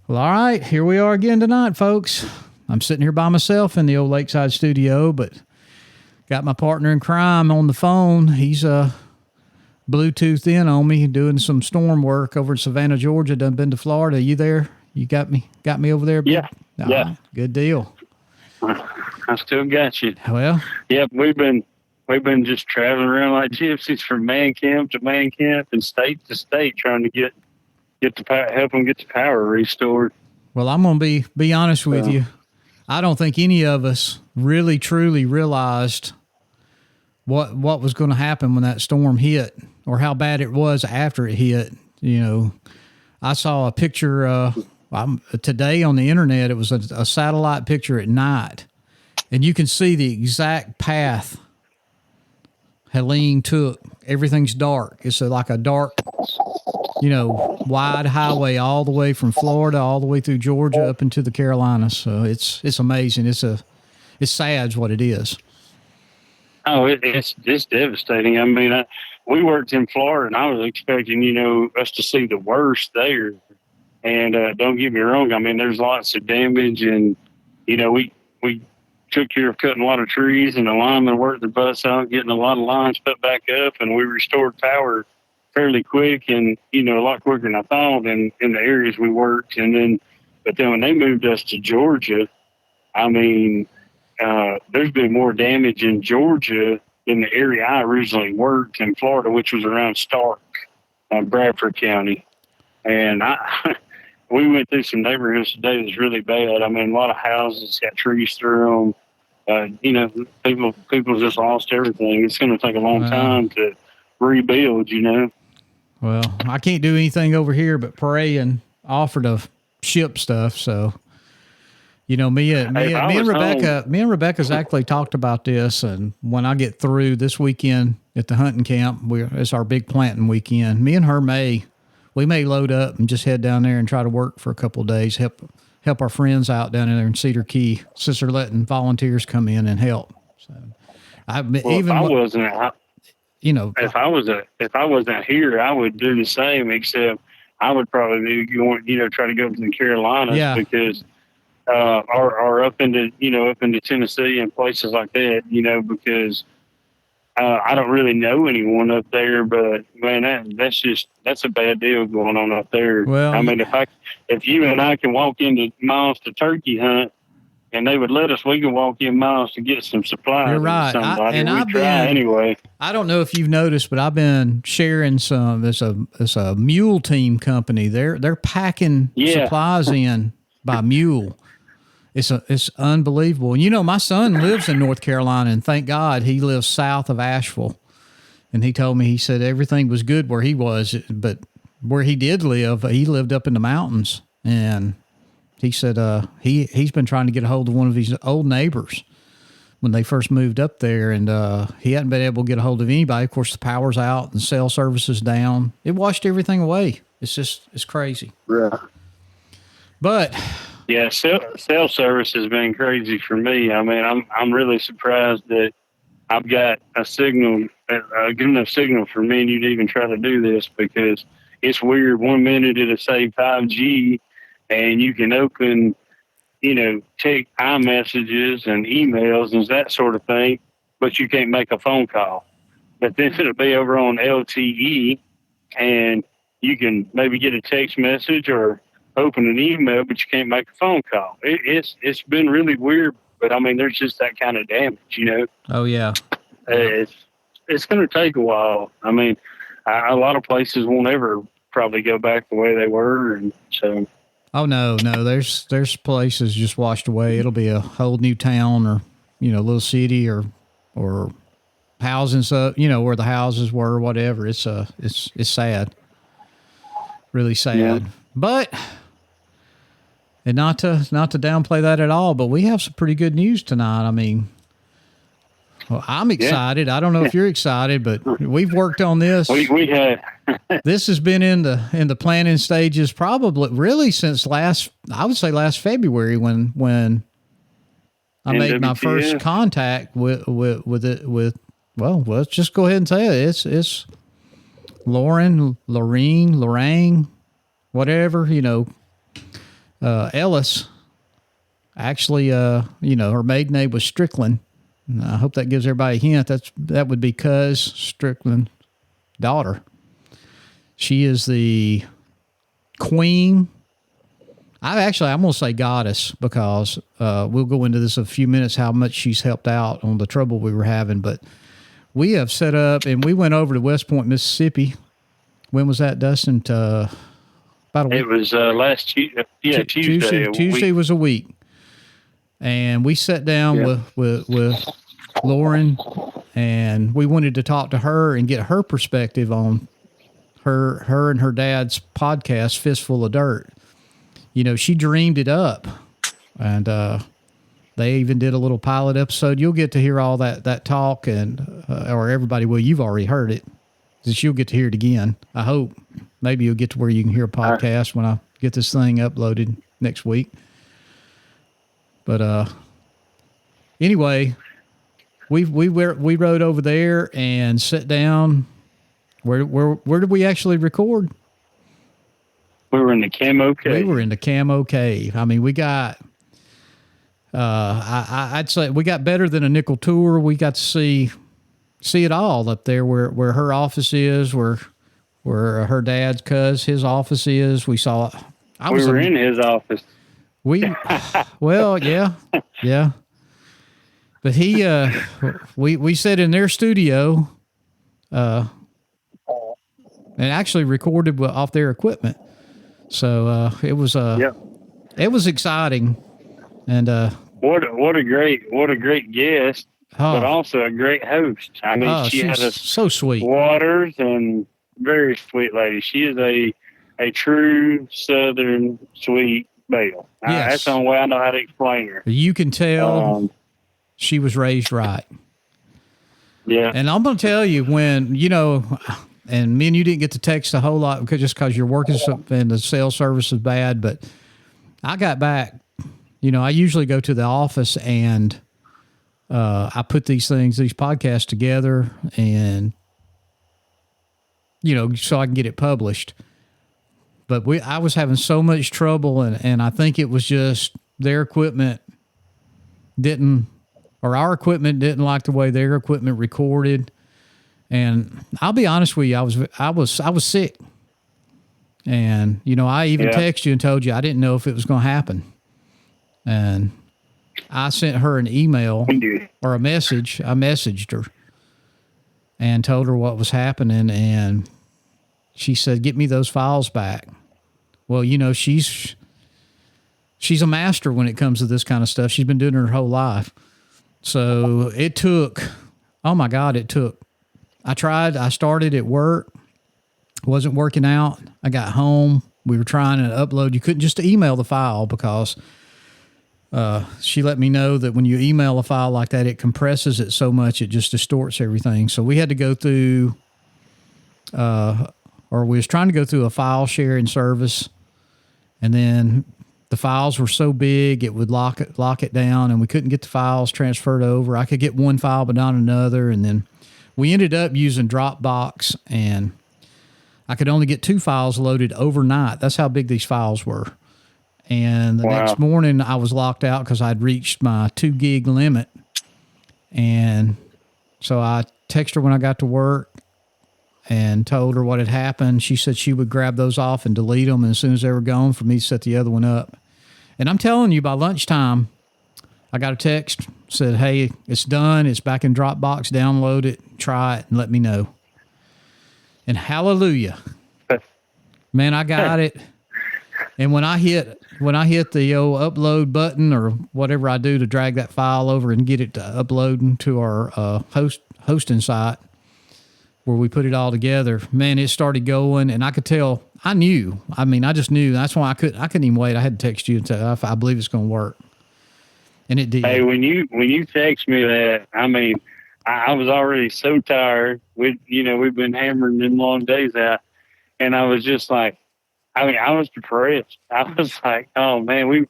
Well, all right, here we are again tonight, folks. I'm sitting here by myself in the old Lakeside studio, but got my partner in crime on the phone. He's Bluetoothed in on me doing some storm work over in Savannah, Georgia. Done been to Florida. You there? You got me over there? Yeah. All yeah. Right, good deal. I still got you. Well, yeah, we've been just traveling around like gypsies from man camp to man camp and state to state trying to get the power, help them get the power restored. Well, I'm going to be honest with you. I don't think any of us really truly realized what was going to happen when that storm hit or how bad it was after it hit. You know, I saw a picture today on the internet. It was a satellite picture at night, and you can see the exact path Helene took. Everything's dark. It's like a dark, wide highway all the way from Florida all the way through Georgia up into the Carolinas. So it's amazing. It's sad is what it is. Oh, it's devastating. I mean, we worked in Florida, and I was expecting, us to see the worst there. And don't get me wrong. I mean, there's lots of damage, and we took care of cutting a lot of trees, and the linemen worked their butts out, getting a lot of lines put back up, and we restored power fairly quick, and a lot quicker than I thought in the areas we worked. But then when they moved us to Georgia, I mean, there's been more damage in Georgia than the area I originally worked in Florida, which was around Stark, Bradford County. And we went through some neighborhoods today that's really bad. I mean, a lot of houses got trees through them. People just lost everything. It's going to take a long time to rebuild, Well, I can't do anything over here but pray and offer to ship stuff. So, me and Rebecca's actually talked about this. And when I get through this weekend at the hunting camp, it's our big planting weekend. Me and her we may load up and just head down there and try to work for a couple of days, help our friends out down there in Cedar Key, since they're letting volunteers come in and help. So, if I wasn't here, I would do the same. Except I would probably be going, try to go to the Carolinas because, or up into Tennessee and places like that, because. I don't really know anyone up there, but man, that's a bad deal going on up there. Well, I mean, if you and I can walk into miles to turkey hunt, and they would let us, we can walk in miles to get some supplies. You're right. Anyway. I don't know if you've noticed, but I've been sharing some. There's a mule team company. They're packing supplies in by mule. It's unbelievable. My son lives in North Carolina, and thank God he lives south of Asheville. And he told me, he said everything was good where he was, but where he did live, he lived up in the mountains. And he said he's been trying to get a hold of one of his old neighbors when they first moved up there, and he hadn't been able to get a hold of anybody. Of course, the power's out and cell service is down. It washed everything away. It's crazy. Yeah. But... yeah, cell service has been crazy for me. I mean, I'm really surprised that I've got a signal, a good enough signal for me and you to even try to do this, because it's weird. 1 minute it'll say 5G, and you can open, take iMessages and emails and that sort of thing, but you can't make a phone call. But then it'll be over on LTE, and you can maybe get a text message or open an email, but you can't make a phone call. It's been really weird, but I mean, there's just that kind of damage, Oh yeah. It's going to take a while. I mean, a lot of places won't ever probably go back the way they were, and so. Oh no, there's places just washed away. It'll be a whole new town, or little city, or houses up, where the houses were, whatever. It's sad, really sad, yeah. But. And not to downplay that at all, but we have some pretty good news tonight. I mean, well, I'm excited. Yeah. I don't know if you're excited, but we've worked on this. We had. This has been in the planning stages probably really since last February when I made my first contact with it. Well, let's just go ahead and say it. It's Lauran, whatever, Ellis, actually, her maiden name was Strickland. I hope that gives everybody a hint. That would be Cuz Strickland's daughter. She is the queen. I'm going to say goddess, because we'll go into this in a few minutes, how much she's helped out on the trouble we were having. But we have set up, and we went over to West Point, Mississippi. When was that, Dustin? About a week. It was last Tuesday. Tuesday was a week. And we sat down with Lauran, and we wanted to talk to her and get her perspective on her and her dad's podcast, Fistful of Dirt. She dreamed it up, and they even did a little pilot episode. You'll get to hear all that talk, and or everybody will. You've already heard it. Just you'll get to hear it again. I hope. Maybe you'll get to where you can hear a podcast when I get this thing uploaded next week. But anyway, we rode over there and sat down. Where did we actually record? We were in the Camo Cave. We were in the Camo Cave. I mean, we got, I'd say we got better than a nickel tour. We got to see it all up there where her office is, where her dad's his office is. We saw, we were in his office. Well, yeah. But we sat in their studio, and actually recorded off their equipment. So it was it was exciting, and what a great guest, but also a great host. I mean, she had so sweet waters, and very sweet lady. She is a true Southern sweet belle. Yes. That's the only way I know how to explain her. You can tell she was raised right. Yeah, and I'm going to tell you, when and me and you didn't get to text a whole lot because you're working and the cell service is bad. But I got back, I usually go to the office and I put these podcasts together, and, so I can get it published. But I was having so much trouble, and I think it was just their equipment our equipment didn't like the way their equipment recorded. And I'll be honest with you, I was sick, and I even texted you and told you I didn't know if it was going to happen, and I sent her an email or a message. I messaged her and told her what was happening, and she said, "Get me those files back." Well, she's a master when it comes to this kind of stuff. She's been doing it her whole life, so it took. Oh my God, it took. I started at work, wasn't working out. I got home. We were trying to upload. You couldn't just email the file, because she let me know that when you email a file like that, it compresses it so much, it just distorts everything. So we had to go through, or we was trying to go through a file sharing service, and then the files were so big it would lock it down, and we couldn't get the files transferred over. I could get one file but not another, and then we ended up using Dropbox, and I could only get 2 files loaded overnight. That's how big these files were. And the next morning I was locked out because I'd reached my 2 gig limit. And so I texted her when I got to work and told her what had happened. She said she would grab those off and delete them, and as soon as they were gone, for me to set the other one up. And I'm telling you, by lunchtime, I got a text, said, "Hey, it's done. It's back in Dropbox. Download it, try it, and let me know." And hallelujah, man, I got it. And when I hit the old upload button, or whatever I do to drag that file over and get it to upload to our hosting site where we put it all together, man, it started going, and I could tell. I knew. I mean, I just knew. That's why I couldn't even wait. I had to text you and tell I believe it's going to work. And it did. Hey, when you text me that, I mean, I was already so tired. We've been hammering them long days out, and I was just like, I was depressed. I was like, oh man, we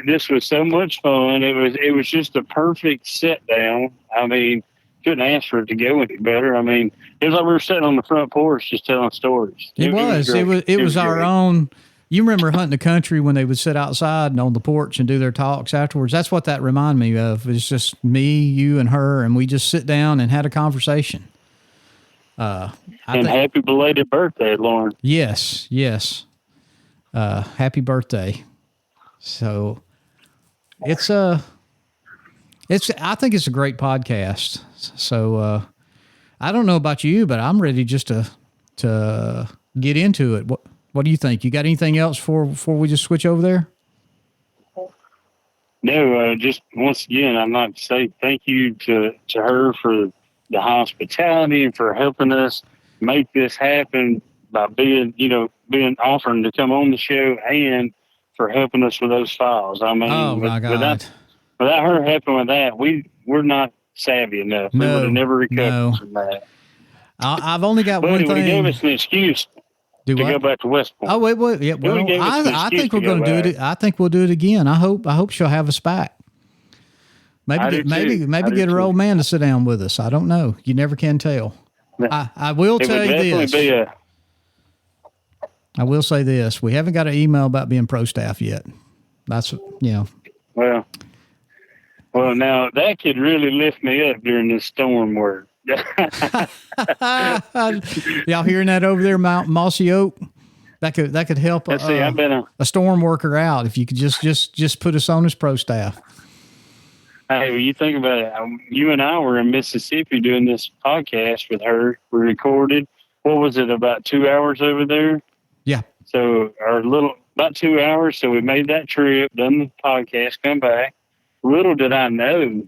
this was so much fun. It was just a perfect sit down. I mean, couldn't ask for it to go any better. I mean, it was like we were sitting on the front porch just telling stories. It was our own. You remember hunting the country when they would sit outside and on the porch and do their talks afterwards? That's what that reminded me of. It's just me, you, and her, and we just sit down and had a conversation. Happy belated birthday, Lauran. Yes. Happy birthday. So I think it's a great podcast. So I don't know about you, but I'm ready just to get into it. What do you think? You got anything else before we just switch over there? No, just once again, I'd like to say thank you to her for the hospitality and for helping us make this happen by being offering to come on the show and for helping us with those files. I mean, oh my God. Without her helping with that, we're not savvy enough. We would have never recovered from that. I've only got one thing. But it gave us an excuse to go back to West Point. Oh, wait. Yeah, well, I think we're going to do it. I think we'll do it again. I hope she'll have us back. Maybe get her old man to sit down with us. I don't know. You never can tell. I will tell you this. I will say this. We haven't got an email about being pro staff yet. That's, Well, now that could really lift me up during this storm work. Y'all hearing that over there, Mossy Oak? That could help a storm worker out if you could just put us on as pro staff. Hey, well, you think about it. You and I were in Mississippi doing this podcast with her. We recorded. What was it? About 2 hours over there. Yeah. So about 2 hours. So we made that trip, done the podcast, come back. Little did I know,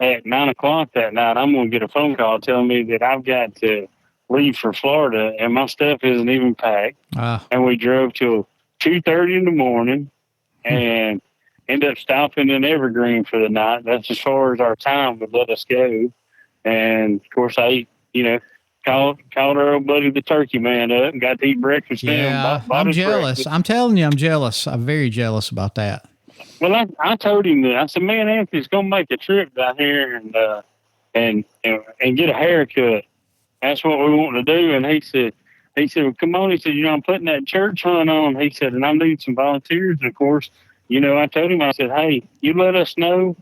at 9:00 that night, I'm going to get a phone call telling me that I've got to leave for Florida and my stuff isn't even packed. And we drove till 2:30 in the morning and ended up stopping in Evergreen for the night. That's as far as our time would let us go. And of course, I called our old buddy, the turkey man, up and got to eat breakfast. Yeah, I'm jealous. Breakfast. I'm telling you, I'm jealous. I'm very jealous about that. Well, I told him that. I said, man, Anthony's going to make a trip down here and get a haircut. That's what we want to do. And he said, well, come on. He said, I'm putting that church hunt on. He said, and I need some volunteers. And of course, I told him, I said, hey, you let us know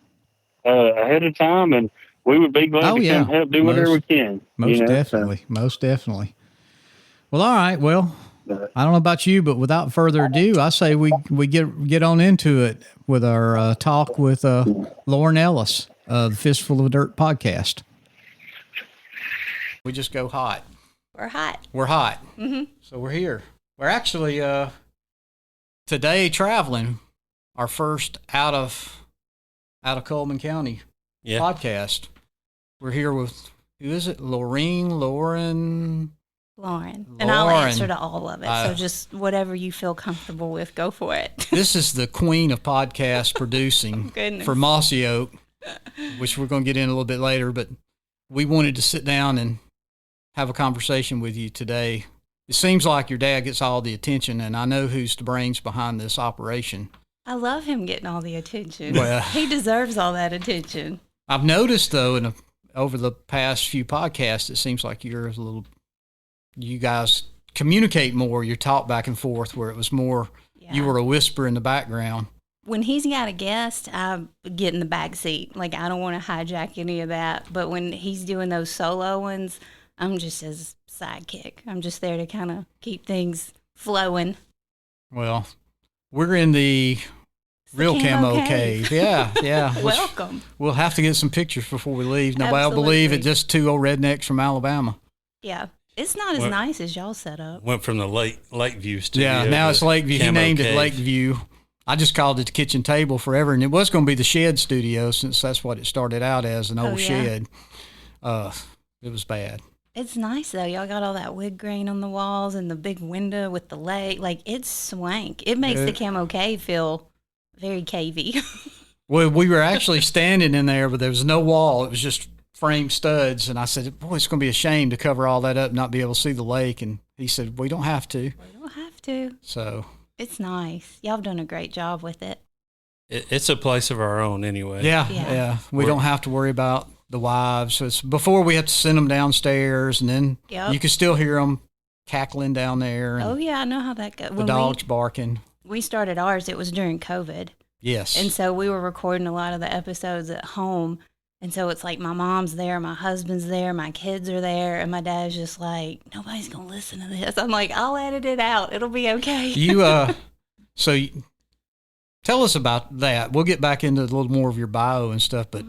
ahead of time and we would be glad to come help do whatever we can. Most definitely. Well, all right. Well, I don't know about you, but without further ado, I say we get on into it with our talk with Lauran Ellis of the Fistful of Dirt podcast. We just go hot. We're hot. Mm-hmm. So we're here. We're actually today traveling our first out of Coleman County podcast. We're here with, who is it? Lauran. And I'll answer to all of it. So just whatever you feel comfortable with, go for it. This is the queen of podcast producing for Mossy Oak, which we're going to get in a little bit later. But we wanted to sit down and have a conversation with you today. It seems like your dad gets all the attention, and I know who's the brains behind this operation. I love him getting all the attention. Well, he deserves all that attention. I've noticed, though, over the past few podcasts, it seems like you guys communicate more. You talk back and forth, where it was more, you were a whisper in the background. When he's got a guest, I get in the back seat. Like, I don't want to hijack any of that. But when he's doing those solo ones, I'm just his sidekick. I'm just there to kind of keep things flowing. Well, we're in the real camo cave. Yeah. Welcome. We'll have to get some pictures before we leave. Nobody will believe it, just two old rednecks from Alabama. Yeah. It's not as nice as y'all set up. Went from the Lakeview studio. Yeah, now it's Lakeview. He named it Lakeview. I just called it the kitchen table forever, and it was going to be the shed studio since that's what it started out as, an old shed. It was bad. It's nice, though. Y'all got all that wood grain on the walls and the big window with the lake. Like, it's swank. It makes the camo cave feel very cavey. Well, we were actually standing in there, but there was no wall. It was just frame studs. And I said, boy, it's going to be a shame to cover all that up and not be able to see the lake. And he said, we don't have to. We don't have to. So it's nice. Y'all have done a great job with it. It's a place of our own anyway. Yeah. We don't have to worry about the wives. So it's before we have to send them downstairs, and then you can still hear them cackling down there. And oh yeah, I know how that goes. the dogs barking. We started ours, it was during COVID. Yes. And so we were recording a lot of the episodes at home. And so it's like my mom's there, my husband's there, my kids are there, and my dad's just like, nobody's going to listen to this. I'm like, I'll edit it out. It'll be okay. Tell us about that. We'll get back into a little more of your bio and stuff, but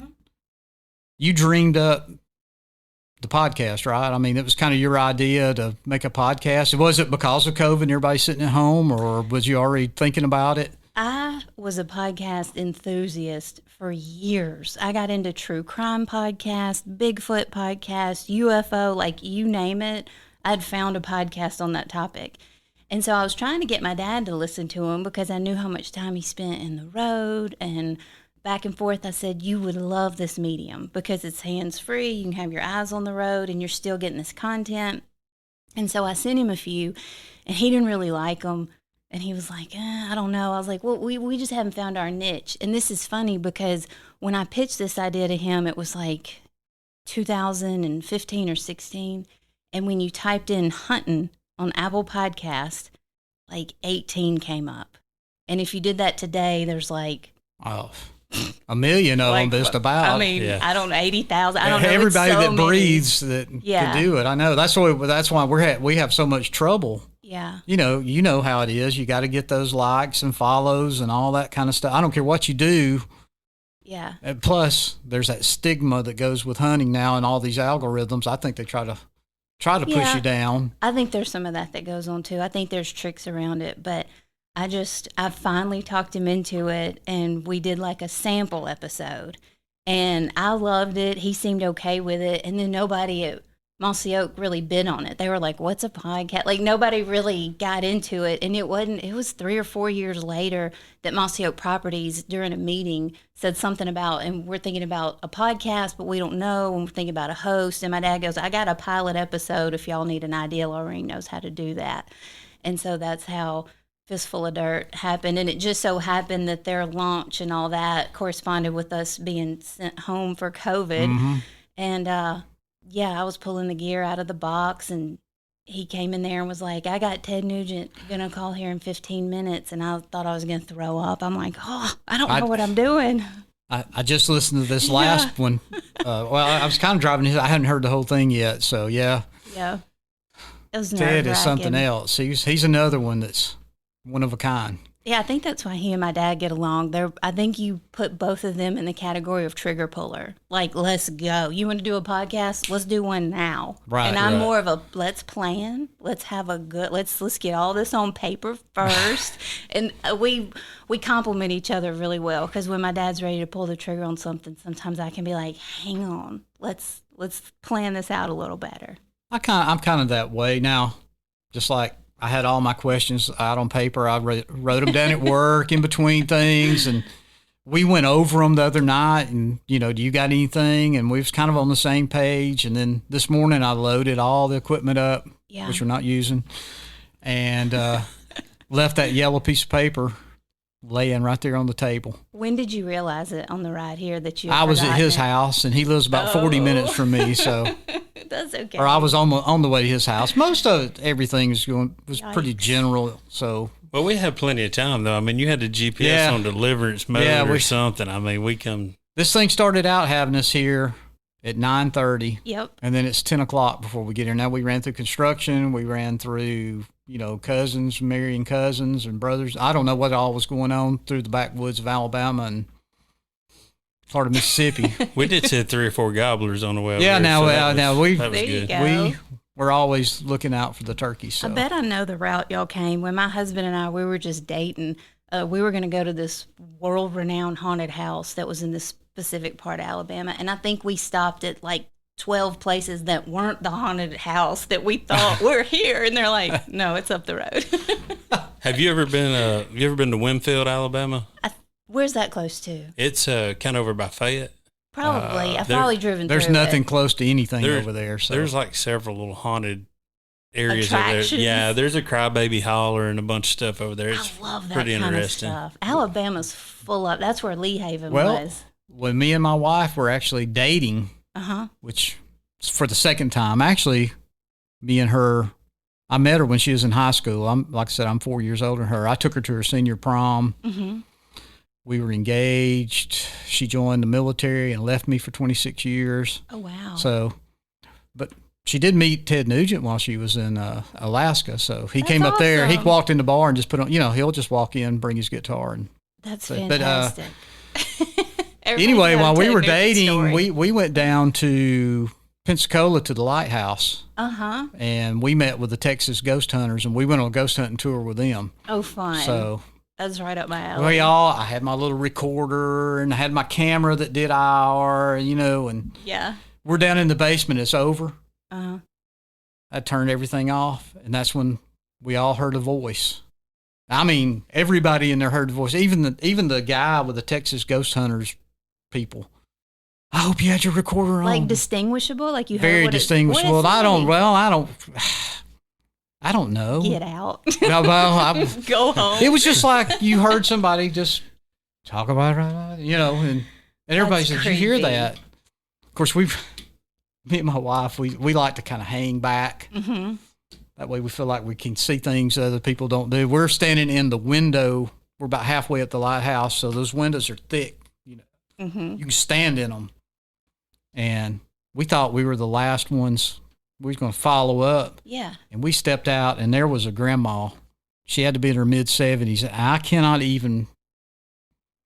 you dreamed up the podcast, right? I mean, it was kind of your idea to make a podcast. Was it because of COVID and everybody sitting at home, or was you already thinking about it? I was a podcast enthusiast for years. I got into true crime podcasts, Bigfoot podcasts, UFO, like you name it. I'd found a podcast on that topic. And so I was trying to get my dad to listen to him because I knew how much time he spent in the road and back and forth. I said, you would love this medium because it's hands-free. You can have your eyes on the road and you're still getting this content. And so I sent him a few and he didn't really like them. And he was like, I don't know. I was like, well, we just haven't found our niche. And this is funny because when I pitched this idea to him, it was like 2015 or 16. And when you typed in hunting on Apple Podcast, like 18 came up. And if you did that today, there's like... Oh, a million of them just about. I mean, I don't know, 80,000. I don't know. Everybody so that many. breathes that can do it. I know. That's why we have so much trouble. Yeah. You know how it is. You got to get those likes and follows and all that kind of stuff. I don't care what you do. Yeah. And plus, there's that stigma that goes with hunting now and all these algorithms. I think they try to push you down. I think there's some of that goes on too. I think there's tricks around it, but I finally talked him into it, and we did like a sample episode, and I loved it. He seemed okay with it, and then nobody at Mossy Oak really bid on it. They were like, what's a podcast? Like nobody really got into it. And it was 3 or 4 years later that Mossy Oak Properties during a meeting said something about, and we're thinking about a podcast, but we don't know. And we're thinking about a host. And my dad goes, I got a pilot episode. If y'all need an idea, Lauran knows how to do that. And so that's how Fistful of Dirt happened. And it just so happened that their launch and all that corresponded with us being sent home for COVID. Mm-hmm. And, yeah, I was pulling the gear out of the box, and he came in there and was like, I got Ted Nugent going to call here in 15 minutes. And I thought I was going to throw up. I'm like, I don't know what I'm doing. I just listened to this last one. I was kind of driving. I hadn't heard the whole thing yet. So, yeah. Yeah. It was Ted is something else. He's another one that's one of a kind. Yeah, I think that's why he and my dad get along. I think you put both of them in the category of trigger puller. Like, let's go. You want to do a podcast? Let's do one now. Right. And I'm more of a let's plan. Let's have a good. Let's get all this on paper first. And we complement each other really well because when my dad's ready to pull the trigger on something, sometimes I can be like, hang on, let's plan this out a little better. I'm kind of that way now. Just like I had all my questions out on paper. I wrote them down at work in between things, and we went over them the other night. And do you got anything? And we was kind of on the same page. And then this morning I loaded all the equipment up, which we're not using, and left that yellow piece of paper laying right there on the table. When did you realize it on the ride here that you? I was at his house, and he lives about 40 minutes from me, so. That's okay. Or I was on the way to his house. Most of everything was pretty general. So, well, we had plenty of time though. I mean, you had the GPS on deliverance mode or something. I mean, we come. This thing started out having us here at 9:30. Yep. And then it's 10 o'clock before we get here. Now we ran through construction. We ran through cousins, marrying cousins and brothers. I don't know what all was going on through the backwoods of Alabama and part of Mississippi. We did see 3 or 4 gobblers on the way over there. We we're always looking out for the turkeys. So. I bet I know the route y'all came. When my husband and I, we were just dating, we were going to go to this world-renowned haunted house that was in this specific part of Alabama, and I think we stopped at like 12 places that weren't the haunted house that we thought we're here, and they're like, no, it's up the road. Have you ever been to Winfield, Alabama? Where's that close to? It's kind of over by Fayette. Probably. I've probably driven through There's nothing close to anything over there. So. There's like several little haunted areas over there. Attractions. Yeah, there's a crybaby holler and a bunch of stuff over there. It's I love that pretty kind interesting. of stuff. Alabama's full of. That's where Lee Haven well, was. When me and my wife were actually dating, which for the second time, actually, me and her I met her when she was in high school. Like I said, I'm 4 years older than her. I took her to her senior prom. Mm-hmm. We were engaged. She joined the military and left me for 26 years. Oh, wow. So, but she did meet Ted Nugent while she was in Alaska. So he came up there. He walked in the bar and just put on, he'll just walk in, bring his guitar. And that's fantastic. Anyway, while we were dating, we went down to Pensacola to the lighthouse. Uh-huh. And we met with the Texas ghost hunters, and we went on a ghost hunting tour with them. Oh, fun. So that's right up my alley. I had my little recorder, and I had my camera that did IR, and yeah, we're down in the basement. It's over. Uh-huh. I turned everything off, and that's when we all heard a voice. I mean, everybody in there heard the voice. Even the guy with the Texas ghost hunters people. I hope you had your recorder on. Like distinguishable, like you heard very distinguishable. I don't know. Get out. No, well, go home. It was just like you heard somebody just talk about it, and everybody says, "Did you hear that?" Of course, me and my wife, we like to kind of hang back. Mm-hmm. That way, we feel like we can see things other people don't do. We're standing in the window. We're about halfway up the lighthouse, so those windows are thick. Mm-hmm. You can stand in them. And we thought we were the last ones. We was going to follow up. Yeah. And we stepped out, and there was a grandma. She had to be in her mid-70s. I cannot even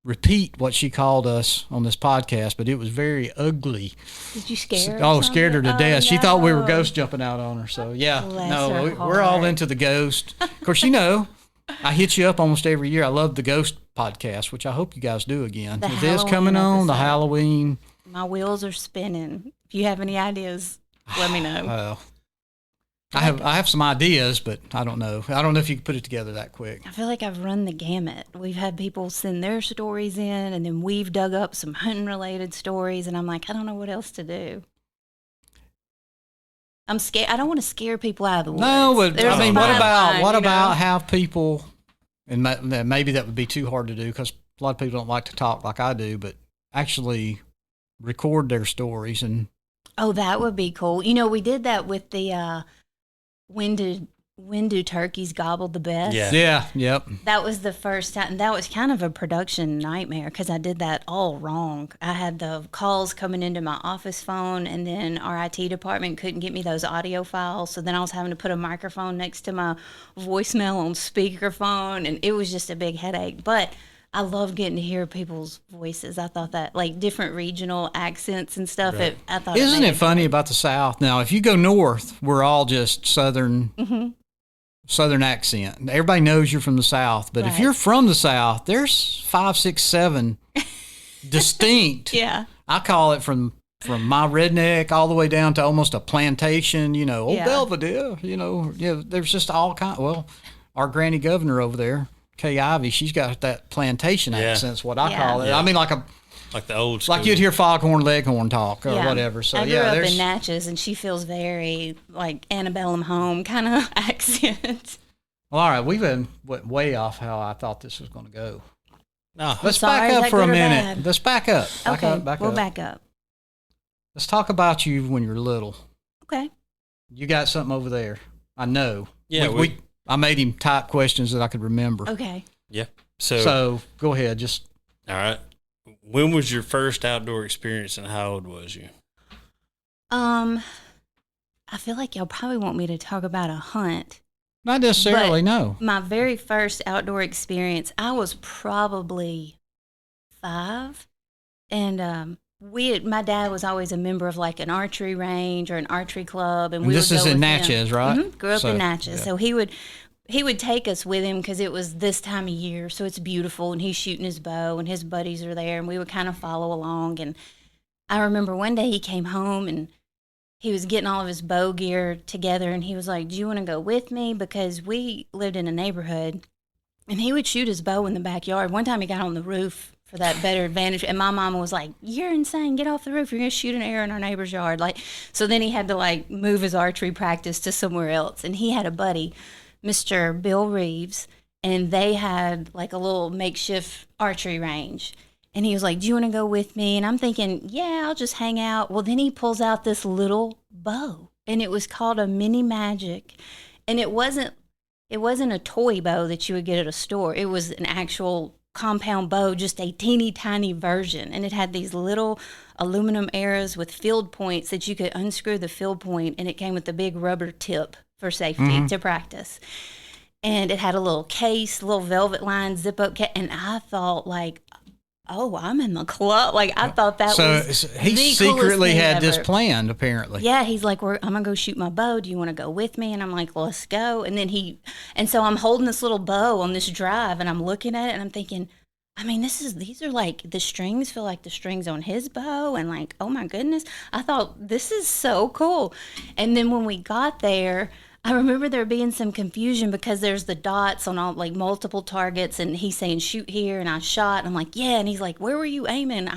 repeat what she called us on this podcast, but it was very ugly. Did you scare her? Oh, scared her to death. No. She thought we were ghost jumping out on her. So, yeah. We're all into the ghost. Of course, I hit you up almost every year. I love the ghost podcast, which I hope you guys do again. With this coming on, the Halloween. My wheels are spinning. If you have any ideas, let me know. I have some ideas, but I don't know. I don't know if you can put it together that quick. I feel like I've run the gamut. We've had people send their stories in, and then we've dug up some hunting-related stories, and I'm like, I don't know what else to do. I'm scared. I don't want to scare people out of the woods. No, but what about have people, and maybe that would be too hard to do because a lot of people don't like to talk like I do, but actually record their stories and. Oh, that would be cool. We did that with the when do turkeys gobble the best? Yeah. Yep. That was the first time. And that was kind of a production nightmare because I did that all wrong. I had the calls coming into my office phone, and then our IT department couldn't get me those audio files. So then I was having to put a microphone next to my voicemail on speakerphone, and it was just a big headache. But I love getting to hear people's voices. I thought that, like, different regional accents and stuff. Right. Isn't it funny about the South? Now, if you go north, we're all just Southern accent. Everybody knows you're from the South. But if you're from the South, there's 5, 6, 7 distinct. Yeah. I call it from my redneck all the way down to almost a plantation, Belvedere, there's just all kinds. Well, our granny governor over there, Kay Ivey, she's got that plantation accent. That's what I call it. Yeah. I mean, like the old school. Like you'd hear Foghorn Leghorn talk or whatever. So I grew up in Natchez, and she feels very like antebellum home kind of accent. Well, all right, we've been way off how I thought this was going to go. No, let's back up for a minute. Let's back up. We'll back up. Let's talk about you when you're little. Okay. You got something over there. I know. Yeah, I made him type questions that I could remember. Okay. Yeah. So go ahead. All right. When was your first outdoor experience, and how old was you? I feel like y'all probably want me to talk about a hunt. Not necessarily, no. My very first outdoor experience, I was probably 5, and my dad was always a member of like an archery range or an archery club, and this is in Natchez, right? Mm-hmm. Grew up in Natchez, so he would take us with him because it was this time of year, so it's beautiful, and he's shooting his bow, and his buddies are there, and we would kind of follow along. And I remember one day he came home, and he was getting all of his bow gear together, and he was like, "Do you want to go with me?" Because we lived in a neighborhood, and he would shoot his bow in the backyard. One time he got on the roof for that better advantage, and my mama was like, "You're insane, get off the roof, you're going to shoot an arrow in our neighbor's yard." So then he had to move his archery practice to somewhere else, and he had a buddy, Mr. Bill Reeves, and they had a little makeshift archery range. And he was like, "Do you want to go with me?" And I'm thinking, yeah, I'll just hang out. Well, then he pulls out this little bow, and it was called a Mini Magic. And it wasn't a toy bow that you would get at a store. It was an actual compound bow, just a teeny tiny version. And it had these little aluminum arrows with field points that you could unscrew the field point, and it came with a big rubber tip for safety to practice. And it had a little case, little velvet lined zip up case. And I thought, like, oh, I'm in the club. Like, I thought that was so he secretly had this planned, apparently. Yeah, he's like, I'm going to go shoot my bow. Do you want to go with me? And I'm like, let's go. And so I'm holding this little bow on this drive, and I'm looking at it, and I'm thinking, I mean, these are like, the strings feel like the strings on his bow, and like, oh my goodness. I thought, this is so cool. And then when we got there, I remember there being some confusion because there's the dots on all, like, multiple targets, and he's saying shoot here, and I shot, and I'm like, yeah, and he's like, where were you aiming?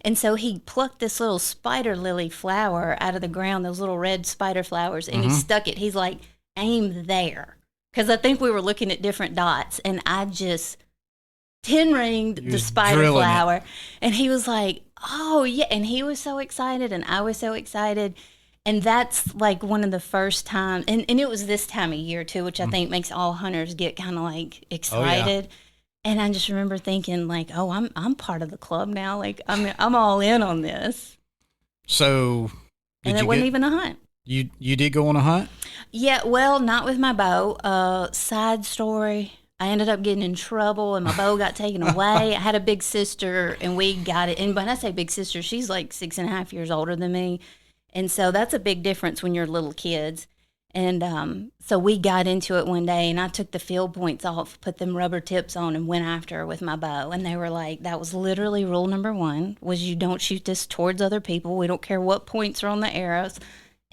And so he plucked this little spider lily flower out of the ground, those little red spider flowers, and he stuck it. He's like, aim there, because I think we were looking at different dots, and I just 10-ringed the spider flower, and he was like, oh yeah, and he was so excited, and I was so excited. And that's like one of the first times, and it was this time of year too, which I think makes all hunters get kind of like excited. Oh, yeah. And I just remember thinking, like, oh, I'm part of the club now. Like, I'm all in on this. So, and it wasn't even a hunt. You did go on a hunt? Yeah, well, not with my bow. Side story. I ended up getting in trouble, and my bow got taken away. I had a big sister, and we got it. And when I say big sister, she's like 6.5 years older than me. And so that's a big difference when you're little kids. And so we got into it one day, and I took the field points off, put them rubber tips on, and went after her with my bow. And they were like, that was literally rule number 1, was you don't shoot this towards other people. We don't care what points are on the arrows.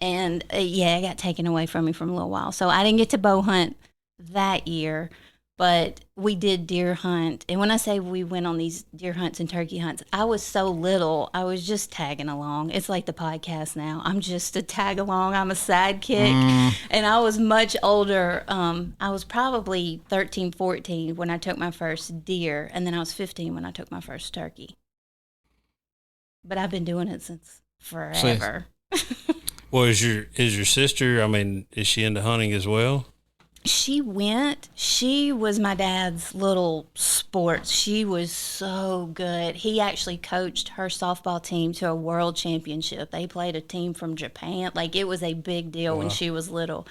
And it got taken away from me for a little while. So I didn't get to bow hunt that year. But we did deer hunt. And when I say we went on these deer hunts and turkey hunts, I was so little, I was just tagging along. It's like the podcast now. I'm just a tag along. I'm a sidekick. And I was much older. I was probably 13, 14 when I took my first deer. And then I was 15 when I took my first turkey. But I've been doing it since forever. Well, is your sister, I mean, is she into hunting as well? She was my dad's little sports. She was so good. He actually coached her softball team to a world championship. They played a team from Japan. Like, it was a big deal when she was little.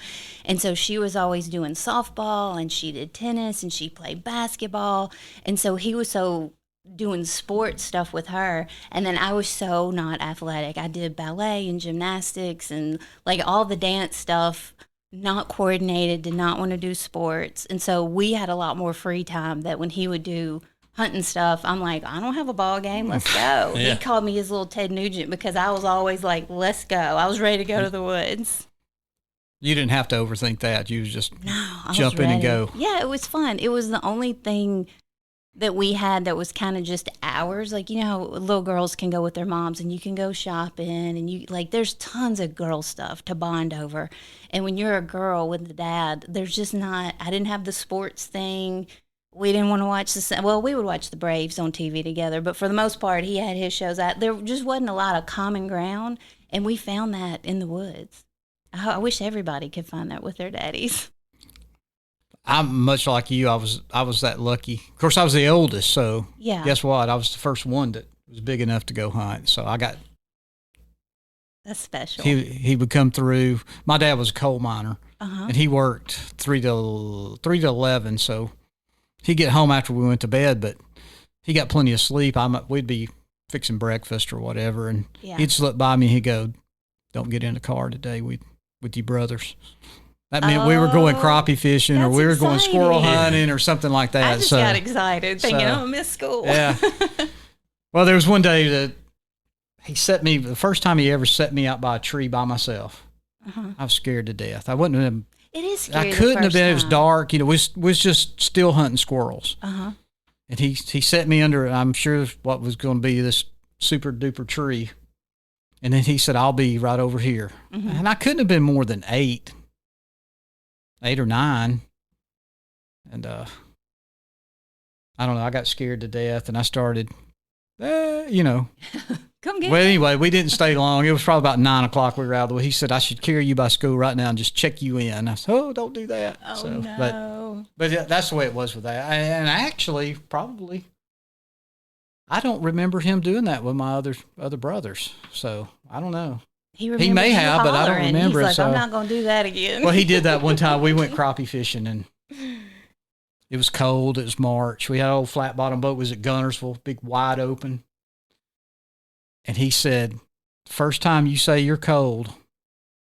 And so she was always doing softball, and she did tennis, and she played basketball. And so he was so doing sports stuff with her. And then I was so not athletic. I did ballet and gymnastics and like all the dance stuff. Not coordinated, did not want to do sports. And so we had a lot more free time that when he would do hunting stuff, I'm like, I don't have a ball game, let's go. He called me his little Ted Nugent because I was always like, let's go. I was ready to go to the woods. You didn't have to overthink that. You was just jump in and go. Yeah, it was fun. It was the only thing that we had that was kind of just ours. Like, you know how little girls can go with their moms and you can go shopping and you like, there's tons of girl stuff to bond over. And when you're a girl with the dad, there's just not, I didn't have the sports thing. We didn't want to watch we would watch the Braves on TV together, but for the most part, he had his shows out. There just wasn't a lot of common ground, and we found that in the woods. I wish everybody could find that with their daddies. I'm much like you. I was that lucky. Of course, I was the oldest, so guess what? I was the first one that was big enough to go hunt. So I got. That's special. He would come through. My dad was a coal miner, and he worked 3 to 11. So he'd get home after we went to bed, but he got plenty of sleep. We'd be fixing breakfast or whatever, and he'd slip by me. He'd go, "Don't get in the car today with your brothers." That meant we were going crappie fishing or we were going squirrel hunting or something like that. I just got excited thinking, I'm going to miss school. Yeah. Well, there was one day that he set me, the first time he ever set me out by a tree by myself. I was scared to death. I wouldn't have. It is scary. I couldn't have been. It was dark. You know, we was just still hunting squirrels. And he set me under, I'm sure, what was going to be this super duper tree. And then he said, I'll be right over here. And I couldn't have been more than 8 or 9. And I don't know, I got scared to death and I started, Come get Well, me. anyway, we didn't stay long. It was probably about 9 o'clock. We were out of the way. He said, I should carry you by school right now and just check you in. I said, oh, don't do that. Oh, no. But yeah, that's the way it was with that. And actually, probably, I don't remember him doing that with my other brothers. So I don't know. He may have, but I don't remember He's it. like, So. I'm not going to do that again. Well, he did that one time. We went crappie fishing, and it was cold. It was March. We had an old flat bottom boat. It was at Gunnersville, big wide open. And he said, first time you say you're cold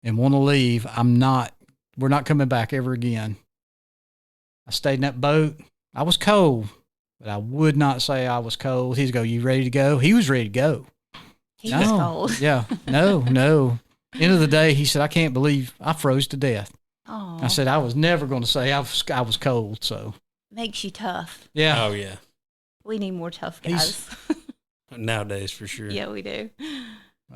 and want to leave, we're not coming back ever again. I stayed in that boat. I was cold, but I would not say I was cold. He'd go, you ready to go? He was ready to go. He was cold. Yeah. No. End of the day, he said, I can't believe I froze to death. Oh. I said, I was never going to say I was cold. So Makes you tough. yeah. Oh, yeah. We need more tough guys. Nowadays, for sure. Yeah, we do.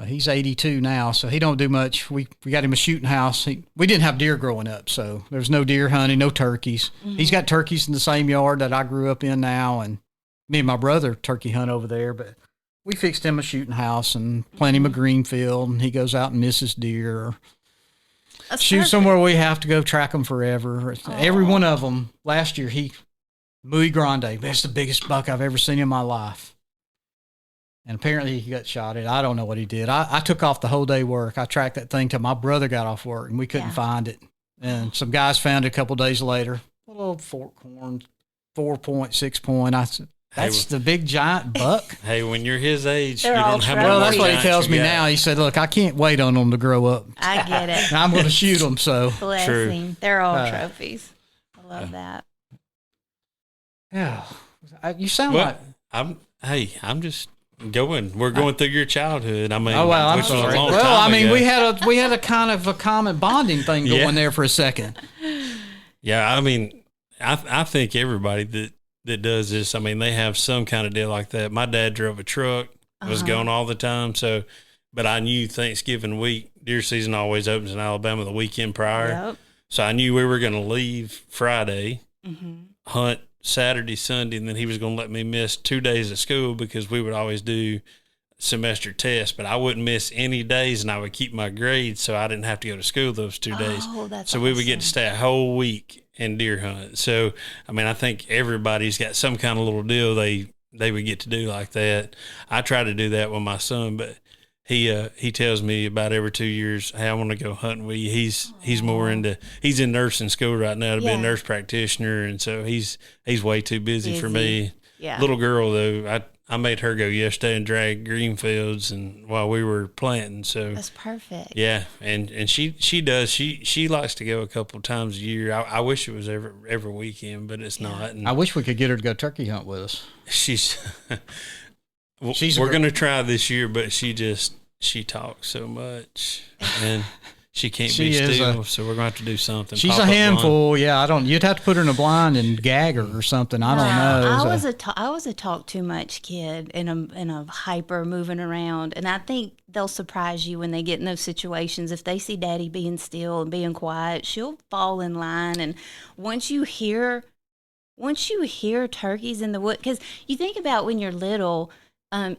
He's 82 now, so he don't do much. We got him a shooting house. We didn't have deer growing up, so there's no deer hunting, no turkeys. Mm-hmm. He's got turkeys in the same yard that I grew up in now, and me and my brother turkey hunt over there. But we fixed him a shooting house and plant him a green field, and he goes out and misses deer. Or shoot somewhere we have to go track them forever. Every one of them. Last year, Muy Grande, that's the biggest buck I've ever seen in my life. And apparently he got shot at. I don't know what he did. I took off the whole day work. I tracked that thing till my brother got off work, and we couldn't find it. And some guys found it a couple days later. A little fork horn, 4-point, 6-point. I said, that's the big giant buck. Hey, when you're his age, They're you all don't have Well, that's what he giants tells you me got. now. He said, look, I can't wait on them to grow up. I get it. I'm going to shoot them, so. Bless True. him. They're all trophies. I love that. Yeah. You sound Well, like. I'm just going. We're going through your childhood. I mean, Oh, well, I'm which was a sorry. long Well, time I mean, ago. we had a kind of a common bonding thing going there for a second. Yeah, I mean, I think everybody that does this, I mean, they have some kind of deal like that. My dad drove a truck, was gone all the time. So, but I knew Thanksgiving week, deer season always opens in Alabama the weekend prior. Yep. So I knew we were going to leave Friday, Mm-hmm. hunt Saturday, Sunday, and then he was going to let me miss 2 days of school because we would always do semester tests, but I wouldn't miss any days and I would keep my grades so I didn't have to go to school those 2 days. Oh, that's so we would get to stay a whole week and deer hunt. So, I mean, I think everybody's got some kind of little deal they would get to do like that. I try to do that with my son, but he tells me about every 2 years, hey, I want to go hunting with you. He's more into, he's in nursing school right now to be a nurse practitioner, and so he's way too busy for me. Yeah. Little girl though, I made her go yesterday and drag green fields and while we were planting. So that's perfect. Yeah, and she does. She likes to go a couple times a year. I wish it was every weekend, but it's not. And I wish we could get her to go turkey hunt with us. We're going to try this year, but she talks so much and she can't be still. So we're going to have to do something. She's a handful. Yeah, you'd have to put her in a blind and gag her or something. I don't know. I was a talk too much kid and a hyper moving around, and I think they'll surprise you when they get in those situations. If they see Daddy being still and being quiet, she'll fall in line. And once you hear turkeys in the wood, because you think about when you're little.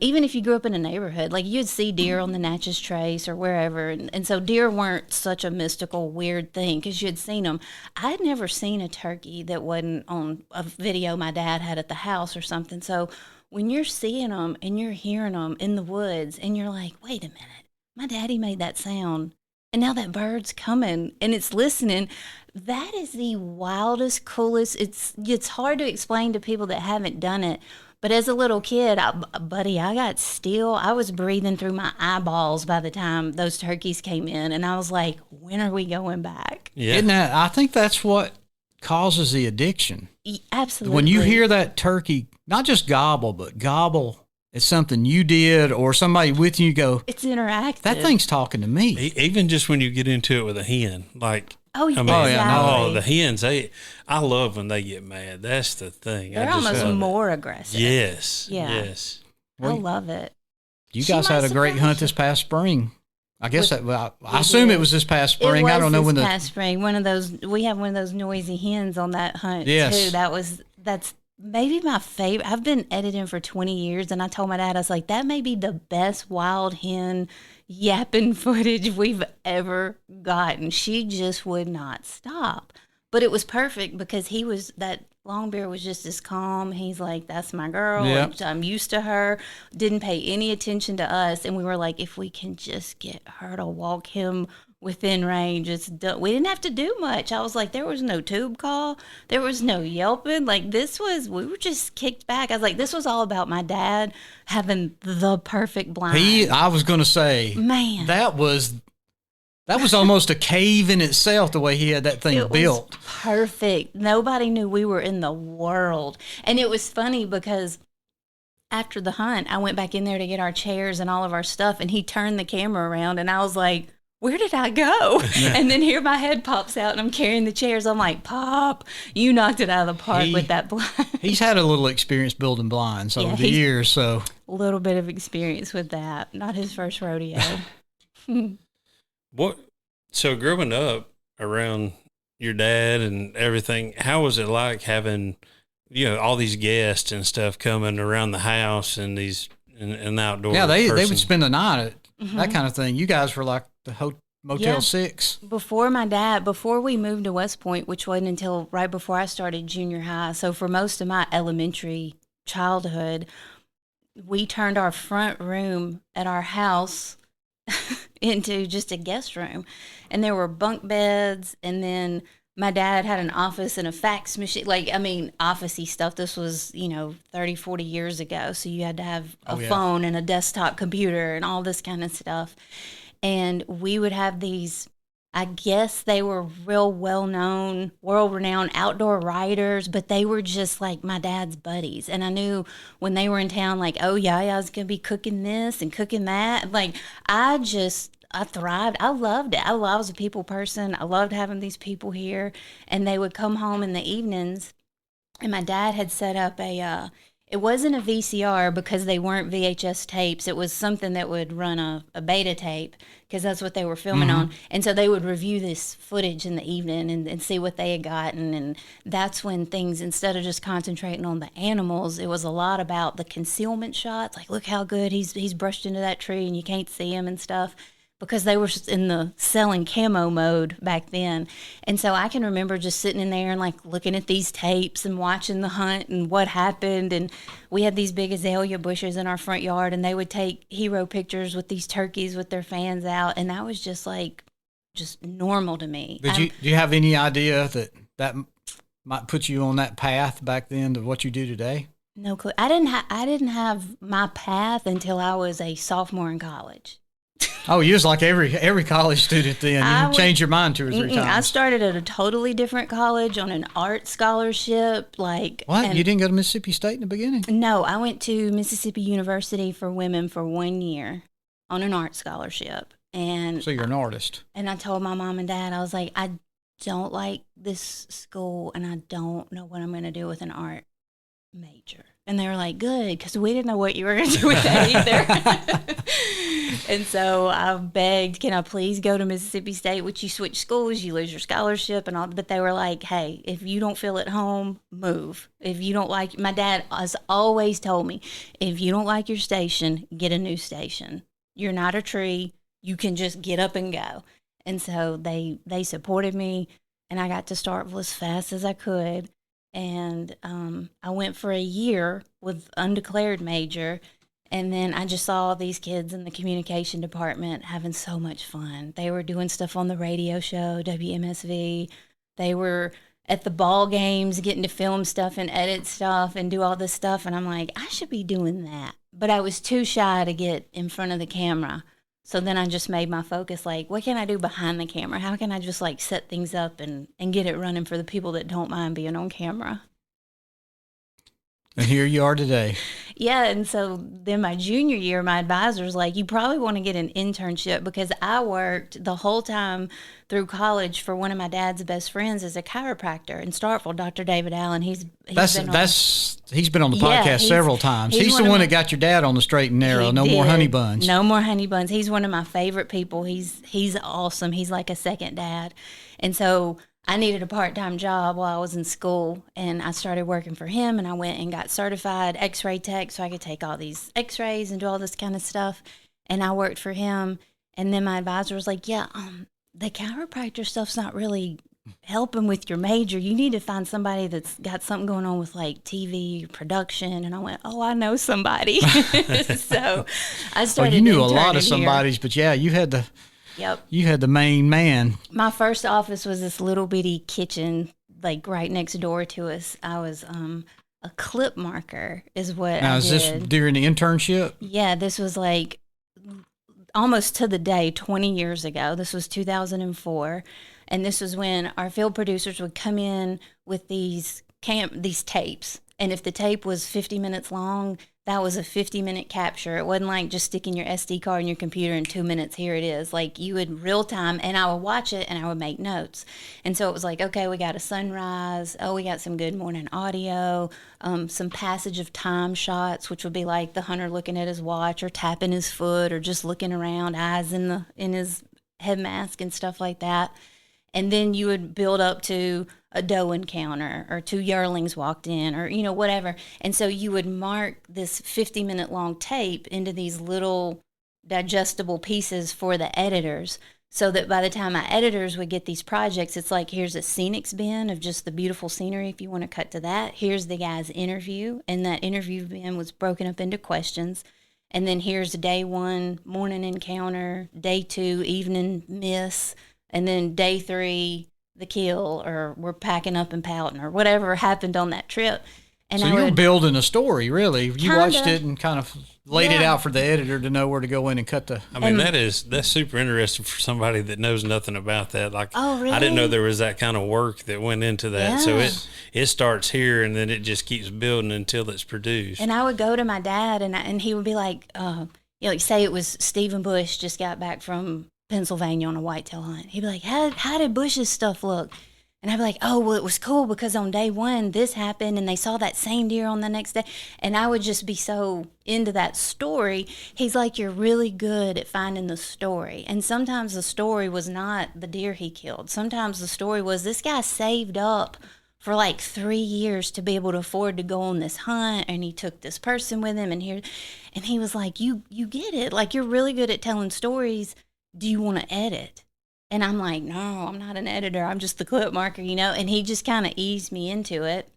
Even if you grew up in a neighborhood, like you'd see deer on the Natchez Trace or wherever. And so deer weren't such a mystical, weird thing because you'd seen them. I'd never seen a turkey that wasn't on a video my dad had at the house or something. So when you're seeing them and you're hearing them in the woods and you're like, wait a minute, my daddy made that sound. And now that bird's coming and it's listening. That is the wildest, coolest. It's hard to explain to people that haven't done it. But as a little kid, I got still. I was breathing through my eyeballs by the time those turkeys came in. And I was like, when are we going back? Yeah. Isn't that, I think that's what causes the addiction. Absolutely. When you hear that turkey, not just gobble, but gobble, it's something you did or somebody with you, go, it's interactive. That thing's talking to me. Even just when you get into it with a hen, like, oh, yeah. Oh, the hens, I love when they get mad. That's the thing. They're almost more aggressive. Yes. Yeah. Yes. I love it. You guys had a great hunt this past spring. I guess I assume it was this past spring. I don't know when past spring. We have one of those noisy hens on that hunt yes. too. That's maybe my favorite. I've been editing for 20 years, and I told my dad, I was like, that may be the best wild hen yapping footage we've ever gotten. She just would not stop. But it was perfect because that Longbeard was just as calm. He's like, that's my girl. Yep. I'm used to her. Didn't pay any attention to us. And we were like, if we can just get her to walk him within range, it's done. We didn't have to do much. I was like, there was no tube call. There was no yelping. Like, we were just kicked back. I was like, this was all about my dad having the perfect blind. I was going to say, man, that was almost a cave in itself, the way he had that thing built. Was perfect. Nobody knew we were in the world. And it was funny because after the hunt, I went back in there to get our chairs and all of our stuff, and he turned the camera around, and I was like, where did I go? And then here my head pops out, and I'm carrying the chairs. I'm like, Pop, you knocked it out of the park with that blind. He's had a little experience building blinds over the years, so. A little bit of experience with that. Not his first rodeo. So growing up around your dad and everything, how was it like having, all these guests and stuff coming around the house and these and the outdoor? Yeah, they would spend the night at that kind of thing. You guys were like the Motel 6. Before we moved to West Point, which wasn't until right before I started junior high. So for most of my elementary childhood, we turned our front room at our house into just a guest room, and there were bunk beds, and then my dad had an office and a fax machine, office-y stuff. This was 30, 40 years ago, so you had to have a phone and a desktop computer and all this kind of stuff. And we would have these, I guess they were real well-known, world-renowned outdoor writers, but they were just like my dad's buddies. And I knew when they were in town, like, oh, yeah, I was going to be cooking this and cooking that. Like, I thrived. I loved it. I was a people person. I loved having these people here. And they would come home in the evenings, and my dad had set up it wasn't a VCR because they weren't VHS tapes. It was something that would run a beta tape because that's what they were filming on. And so they would review this footage in the evening and see what they had gotten. And that's when things, instead of just concentrating on the animals, it was a lot about the concealment shots. Like, look how good he's brushed into that tree and you can't see him and stuff, because they were in the selling camo mode back then. And so I can remember just sitting in there and like looking at these tapes and watching the hunt and what happened. And we had these big azalea bushes in our front yard, and they would take hero pictures with these turkeys with their fans out. And that was just normal to me. Do you have any idea that might put you on that path back then to what you do today? No clue. I didn't have my path until I was a sophomore in college. Oh, you was like every college student then. You changed your mind 2 or 3 times. I started at a totally different college on an art scholarship. What? You didn't go to Mississippi State in the beginning? No, I went to Mississippi University for women for 1 year on an art scholarship. And so you're an artist. And I told my mom and dad, I was like, I don't like this school, and I don't know what I'm going to do with an art major. And they were like, good, because we didn't know what you were going to do with that either. And so I begged, can I please go to Mississippi State? Which you switch schools, you lose your scholarship and all. But they were like, hey, if you don't feel at home, move. If you don't like, my dad has always told me, if you don't like your station, get a new station. You're not a tree. You can just get up and go. And so they supported me, and I got to Starkville as fast as I could. And I went for a year with undeclared major, and then I just saw these kids in the communication department having so much fun. They were doing stuff on the radio show, WMSV. They were at the ball games getting to film stuff and edit stuff and do all this stuff. And I'm like, I should be doing that. But I was too shy to get in front of the camera. So then I just made my focus, like, what can I do behind the camera? How can I just, set things up and get it running for the people that don't mind being on camera? And here you are today. Yeah, and so then my junior year, my advisor's like, you probably want to get an internship, because I worked the whole time through college for one of my dad's best friends as a chiropractor in Starkville, Dr. David Allen. He's been on the podcast several times. He's the one that got your dad on the straight and narrow. No more honey buns. No more honey buns. He's one of my favorite people. He's awesome. He's like a second dad. And so I needed a part-time job while I was in school, and I started working for him, and I went and got certified x-ray tech so I could take all these x-rays and do all this kind of stuff. And I worked for him, and then my advisor was like, yeah, the chiropractor stuff's not really helping with your major. You need to find somebody that's got something going on with like TV production. And I went, oh, I know somebody. So I started. Well, you knew a lot of somebody's, but yeah, you had the. Yep. You had the main man. My first office was this little bitty kitchen, like right next door to us. I was a clip marker, is what now, I did. Is this during the internship? Yeah, this was like almost to the day 20 years ago. This was 2004. And this was when our field producers would come in with these tapes. And if the tape was 50 minutes long, that was a 50-minute capture. It wasn't like just sticking your SD card in your computer in 2 minutes, here it is. Like you would real time, and I would watch it and I would make notes. And so it was like, okay, we got a sunrise. Oh, we got some good morning audio, some passage of time shots, which would be like the hunter looking at his watch or tapping his foot or just looking around, eyes in his head mask and stuff like that. And then you would build up to a doe encounter or 2 yearlings walked in or, whatever. And so you would mark this 50-minute long tape into these little digestible pieces for the editors so that by the time my editors would get these projects, it's like, here's a scenics bin of just the beautiful scenery if you want to cut to that. Here's the guy's interview, and that interview bin was broken up into questions. And then here's day 1, morning encounter, day 2, evening miss, and then day 3, the kill, or we're packing up and pouting, or whatever happened on that trip. And so you were building a story, really. You watched it and kind of laid it out for the editor to know where to go in and cut the. I mean, that's super interesting for somebody that knows nothing about that. Like, oh, really? I didn't know there was that kind of work that went into that. Yeah. So it starts here and then it just keeps building until it's produced. And I would go to my dad and he would be like, like say it was Stephen Bush just got back from Pennsylvania on a whitetail hunt. He'd be like, how did Bush's stuff look? And I'd be like, oh, well, it was cool because on day 1, this happened and they saw that same deer on the next day. And I would just be so into that story. He's like, you're really good at finding the story. And sometimes the story was not the deer he killed. Sometimes the story was this guy saved up for like 3 years to be able to afford to go on this hunt, and he took this person with him, and he was like, you get it. Like, you're really good at telling stories. Do you want to edit? And I'm like, no, I'm not an editor. I'm just the clip marker, and he just kind of eased me into it.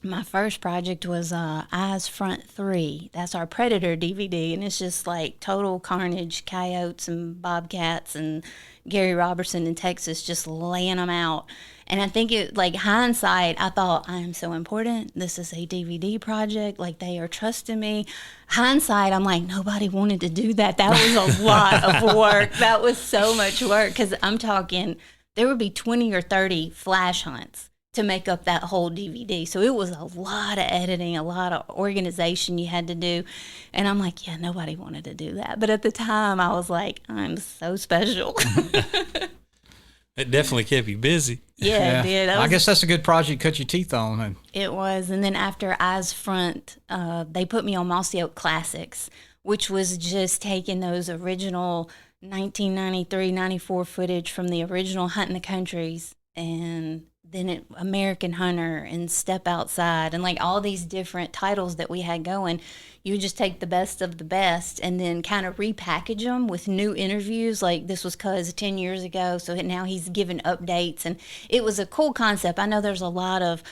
My first project was Eyes Front 3. That's our Predator DVD, and it's just like total carnage, coyotes and bobcats and Gary Robertson in Texas just laying them out. And I think it, like hindsight, I thought, I am so important. This is a DVD project. Like, they are trusting me. Hindsight, I'm like, nobody wanted to do that. That was a lot of work. That was so much work, because I'm talking, there would be 20 or 30 flash hunts to make up that whole DVD. So it was a lot of editing, a lot of organization you had to do. And I'm like, yeah, nobody wanted to do that. But at the time, I was like, I'm so special. It definitely kept you busy. Yeah, it did. I guess that's a good project to cut your teeth on. It was. And then after Eyes Front, they put me on Mossy Oak Classics, which was just taking those original 1993, 94 footage from the original Hunt in the Countries, and then American Hunter and Step Outside, and like all these different titles that we had going. You would just take the best of the best and then kind of repackage them with new interviews. Like, this was Cuz 10 years ago, so now he's giving updates, and it was a cool concept. I know there's a lot of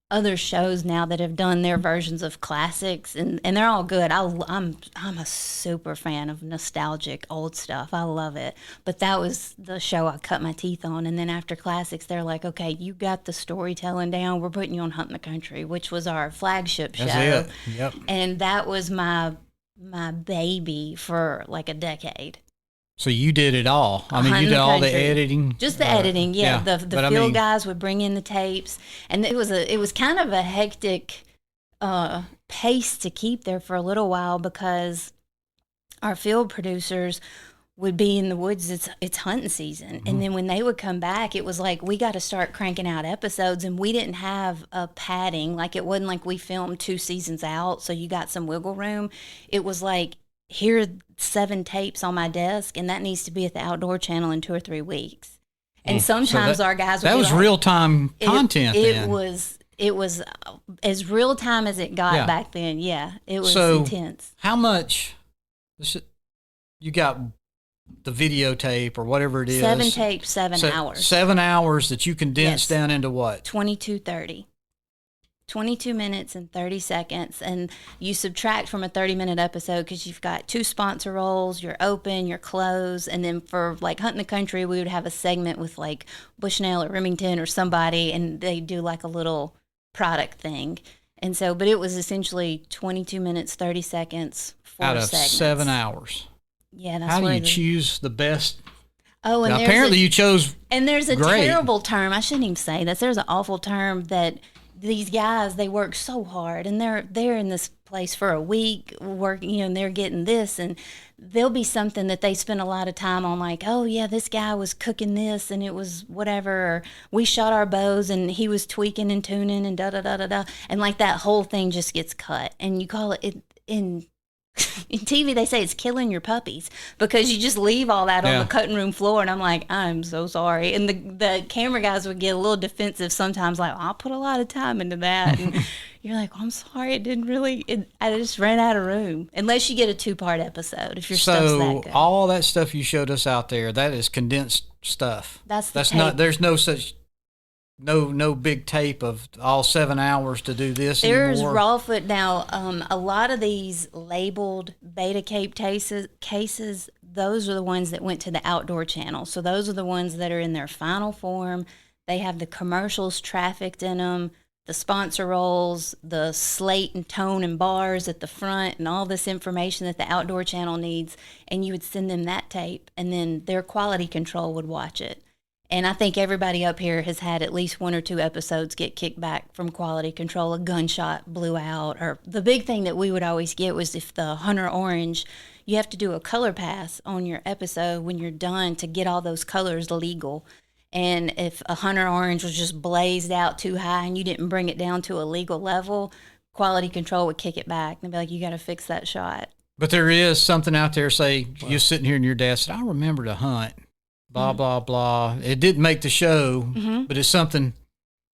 other shows now that have done their versions of classics, and they're all good. I'm a super fan of nostalgic old stuff. I love it. But that was the show I cut my teeth on. And then after classics, they're like, okay, you got the storytelling down. We're putting you on Hunt in the Country, which was our flagship show. That's it. Yep. And that was my baby for like a decade. So you did it all. I mean, you did all the editing. Just the editing, yeah. The field guys would bring in the tapes, and it was kind of a hectic pace to keep there for a little while, because our field producers would be in the woods. It's hunting season, and then when they would come back, it was like, we got to start cranking out episodes, and we didn't have a padding. Like, it wasn't like we filmed 2 seasons out, so you got some wiggle room. It was like, here are 7 tapes on my desk, and that needs to be at the Outdoor Channel in 2 or 3 weeks. And sometimes our guys would that was real time content. It was as real time as it got back then. Yeah, it was intense. How much you got the videotape or whatever it is? 7 tapes, 7 hours. 7 hours that you condense down into what? 22:30. 22 minutes and 30 seconds, and you subtract from a 30-minute episode because you've got 2 sponsor roles, your open, your close, and then for like Hunting the Country, we would have a segment with like Bushnell or Remington or somebody, and they do like a little product thing. And so, but it was essentially 22 minutes, 30 seconds, 4 out of segments. 7 hours. Yeah, that's how do you choose the best? Oh, and now, apparently you chose. And there's a terrible term. I shouldn't even say this. There's an awful term that these guys, they work so hard, and they're in this place for a week working, and they're getting this, and there'll be something that they spend a lot of time on, like, oh yeah, this guy was cooking this and it was whatever, or we shot our bows and he was tweaking and tuning and da da da da da, and like that whole thing just gets cut, and you call it in TV, they say it's killing your puppies because you just leave all that on the cutting room floor. And I'm like, I'm so sorry. And the camera guys would get a little defensive sometimes, like, I'll put a lot of time into that. And you're like, I'm sorry, it didn't really, I just ran out of room. Unless you get a 2-part episode, if your stuff's that good. All that stuff you showed us out there, that is condensed stuff. That's tape. Not, there's no such, no big tape of all 7 hours to do this There's anymore. raw foot. Now, a lot of these labeled beta cape cases, those are the ones that went to the outdoor channel. So those are the ones that are in their final form. They have the commercials trafficked in them, the sponsor rolls, the slate and tone and bars at the front, and all this information that the outdoor channel needs. And you would send them that tape, and then their quality control would watch it. And I think everybody up here has had at least 1 or 2 episodes get kicked back from quality control. A gunshot blew out. Or the big thing that we would always get was if the Hunter Orange, you have to do a color pass on your episode when you're done to get all those colors legal. And if a Hunter Orange was just blazed out too high and you didn't bring it down to a legal level, quality control would kick it back. And be like, you got to fix that shot. But there is something out there, say, you're sitting here in your desk, I remember to hunt. Blah, blah, blah. It didn't make the show, but it's something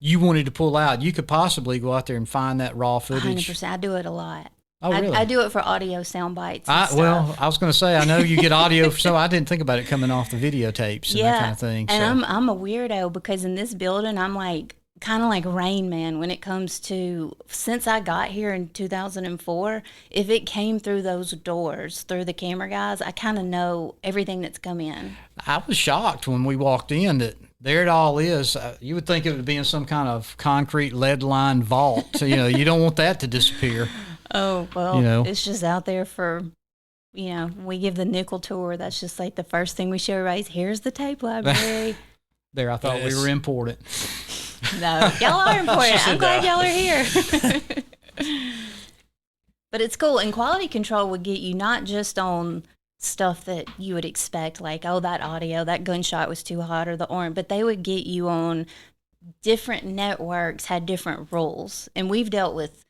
you wanted to pull out. You could possibly go out there and find that raw footage. 100%. I do it a lot. Oh, really? I do it for audio sound bites. Well, I was going to say, I know you get audio, so I didn't think about it coming off the videotapes and that kind of thing. And I'm a weirdo because in this building, I'm like, kind of like Rain Man when it comes to, since I got here in 2004, if it came through those doors, through the camera guys, I kind of know everything that's come in. I was shocked when we walked in that there it all is. You would think it would be in some kind of concrete lead-lined vault. You don't want that to disappear. Oh, well, it's just out there for, we give the nickel tour. That's just like the first thing we show everybody. Here's the tape library. There, I thought we were important. No, y'all are important. I'm glad y'all are here. But it's cool. And quality control would get you not just on stuff that you would expect, like, oh, that audio, that gunshot was too hot, or the orange, but they would get you on different networks, had different rules. And we've dealt with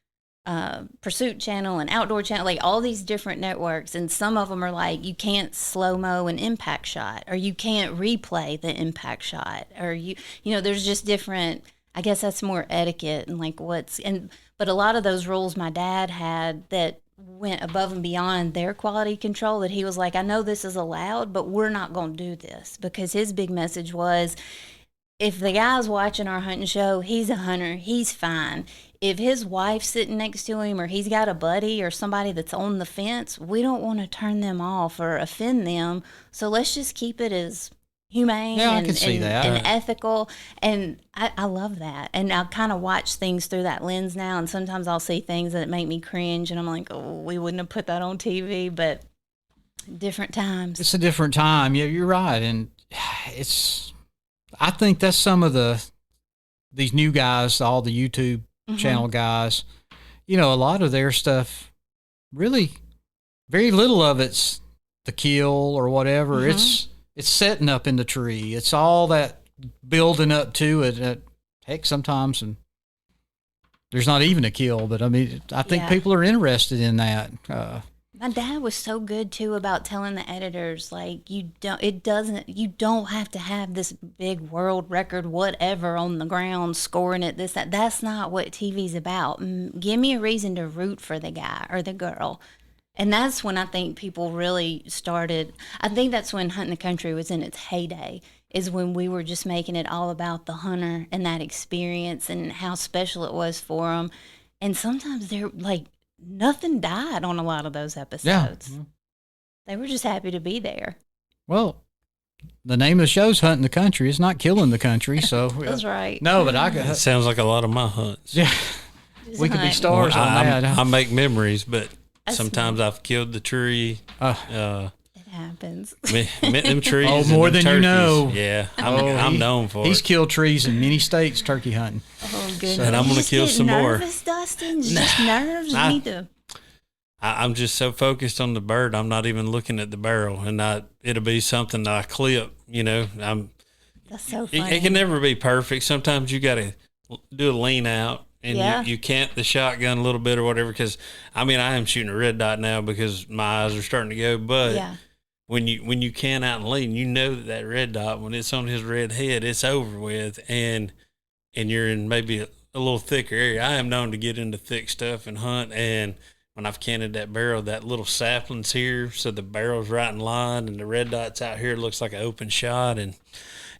Pursuit Channel and Outdoor Channel, like all these different networks, and some of them are like, you can't slow-mo an impact shot, or you can't replay the impact shot, or there's just different, I guess that's more etiquette and like but a lot of those rules my dad had that went above and beyond their quality control, that he was like, I know this is allowed, but we're not going to do this, because his big message was, if the guy's watching our hunting show, he's a hunter, he's fine. If his wife's sitting next to him, or he's got a buddy or somebody that's on the fence, we don't want to turn them off or offend them. So let's just keep it as humane and ethical. And I love that. And I kind of watch things through that lens now. And sometimes I'll see things that make me cringe. And I'm like, oh, we wouldn't have put that on TV. But different times. It's a different time. Yeah, you're right. And I think that's some of these new guys, all the YouTube channel guys, a lot of their stuff, really very little of it's the kill or whatever. It's setting up in the tree. It's all that building up to it. Heck, sometimes and there's not even a kill, but I mean, I think people are interested in that. My dad was so good too about telling the editors, like, you don't have to have this big world record, whatever, on the ground, scoring it, this, that. That's not what TV's about. Give me a reason to root for the guy or the girl. And that's when I think people really started. I think that's when Hunting the Country was in its heyday, is when we were just making it all about the hunter and that experience and how special it was for them. And sometimes they're like, nothing died on a lot of those episodes. Yeah. They were just happy to be there. Well, the name of the show's Hunting the Country. It's not killing the country. So that's right. No, but it sounds like a lot of my hunts. Yeah. We could be stars on that. I make memories, but sometimes I've killed the tree. It happens. Them trees. Oh, more than turkeys. You know. Yeah, I'm known for it. He's killed trees in many states turkey hunting. Oh, goodness. And I'm going to kill some more. Dustin? Just nerves? You need to. I'm just so focused on the bird, I'm not even looking at the barrel. And it'll be something that I clip, That's so funny. It can never be perfect. Sometimes you got to do a lean out. And you can't the shotgun a little bit or whatever, because I am shooting a red dot now because my eyes are starting to go. But when you can out and lean, you know that red dot, when it's on his red head, it's over with, and you're in maybe a little thicker area. I am known to get into thick stuff and hunt, and when I've canted that barrel, that little sapling's here, so the barrel's right in line, and the red dot's out here. It looks like an open shot, and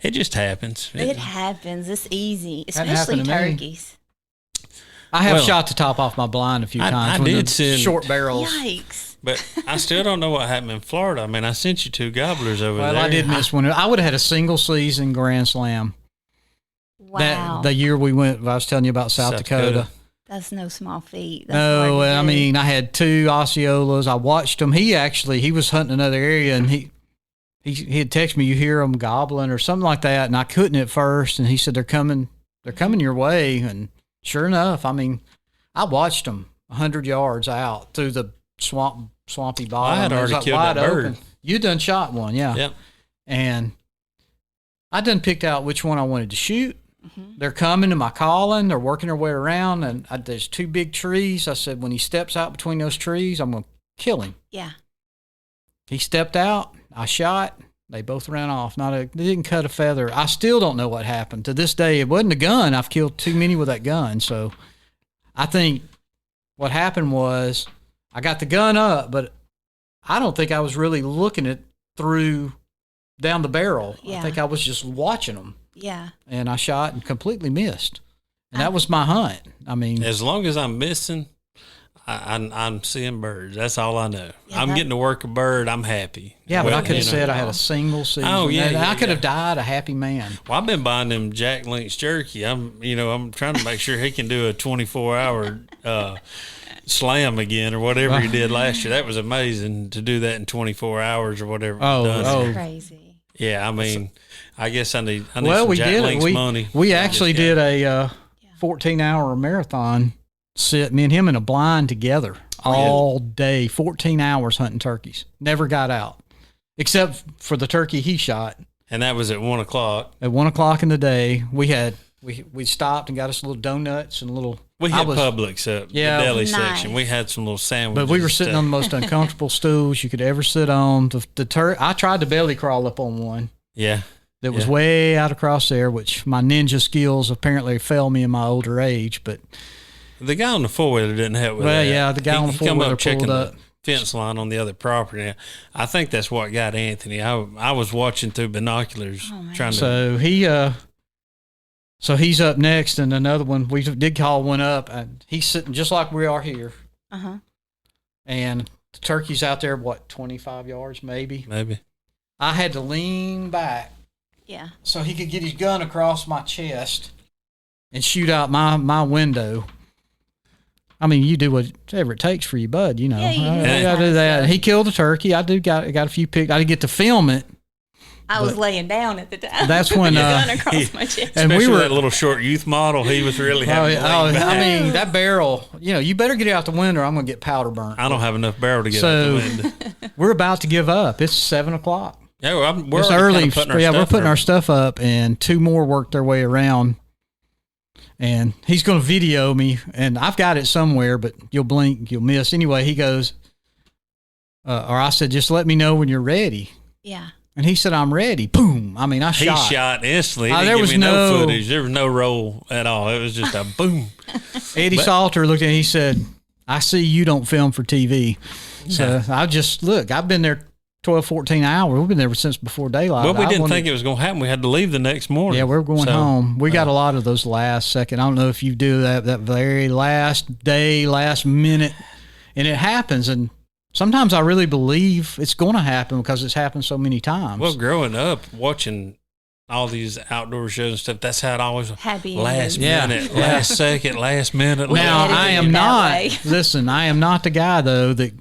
it just happens. It happens. It's easy, especially turkeys. I have shot the top off my blind a few times. I did send short barrels. Yikes. But I still don't know what happened in Florida. I sent you 2 gobblers over there. Well, I did miss one. I would have had a single season Grand Slam. Wow. The year we went, I was telling you about South Dakota. That's no small feat. No, I had 2 Osceolas. I watched them. He was hunting another area, and he had texted me, you hear them gobbling or something like that, and I couldn't at first, and he said, they're coming your way, and sure enough, I watched them 100 yards out through the swampy bottom. I had already killed that bird. Open. You done shot one, yeah. Yep. And I done picked out which one I wanted to shoot. Mm-hmm. They're coming to my calling. They're working their way around, and there's 2 big trees. I said, when he steps out between those trees, I'm going to kill him. Yeah. He stepped out. I shot. They both ran off. They didn't cut a feather. I still don't know what happened. To this day, it wasn't a gun. I've killed too many with that gun. So I think what happened was I got the gun up, but I don't think I was really looking it through down the barrel. Yeah. I think I was just watching them. Yeah. And I shot and completely missed. And that was my hunt. As long as I'm missing, I'm seeing birds. That's all I know. Yeah, I'm getting to work a bird. I'm happy. Yeah, but I could have said I had a single season. Oh, yeah. I could have died a happy man. Well, I've been buying them Jack Link's jerky. I'm trying to make sure he can do a 24-hour slam again or whatever he did last year. That was amazing to do that in 24 hours or whatever. That's crazy. Yeah, I guess I need some Jack Link's money. We actually did a 14-hour marathon. Me and him in a blind together all day, 14 hours hunting turkeys. Never got out, except for the turkey he shot. And that was at 1 o'clock. At 1 o'clock in the day, we stopped and got us little donuts and little. We had Publix up, the deli section. We had some little sandwiches. But we were sitting on the most uncomfortable stools you could ever sit on. I tried to belly crawl up on one. Yeah. That was way out across there, which my ninja skills apparently failed me in my older age, but. The guy on the 4-wheeler didn't help with that. Well, yeah, the guy on the 4-wheeler pulled up. The fence line on the other property. I think that's what got Anthony. I was watching through binoculars trying to. So he's up next, and another one, we did call one up, and he's sitting just like we are here. Uh-huh. And the turkey's out there, 25 yards maybe? Maybe. I had to lean back. Yeah. So he could get his gun across my chest and shoot out my window. You do whatever it takes for you, bud. You gotta do that. He killed a turkey. I got a few pics. I didn't get to film it. I was laying down at the time. That's when gun across my chest. And we were that little short youth model. He was really having. That barrel. You better get it out the window. Or I'm gonna get powder burnt. I don't have enough barrel to get out the window. We're about to give up. It's 7 o'clock. Yeah, it's early. We're putting our stuff up, and 2 more work their way around. And he's going to video me, and I've got it somewhere, but you'll blink, you'll miss. Anyway, he goes, or I said, just let me know when you're ready. Yeah. And he said, I'm ready. Boom. I mean, I He shot. shot instantly. He there didn't was give me no footage. There was no roll at all. It was just a boom. Eddie Salter looked at me, he said, I see you don't film for TV. So I just, look, I've been there 12, 14 hours. We've been there since before daylight. Well, we didn't think it was going to happen. We had to leave the next morning. Yeah, we're going home. We got a lot of those last second. I don't know if you do that very last day, last minute, and it happens. And sometimes I really believe it's going to happen because it's happened so many times. Well, growing up, watching all these outdoor shows and stuff, that's how it always Happy last ending. minute, last second, last minute. Now, I am not, listen, I am not the guy, though, that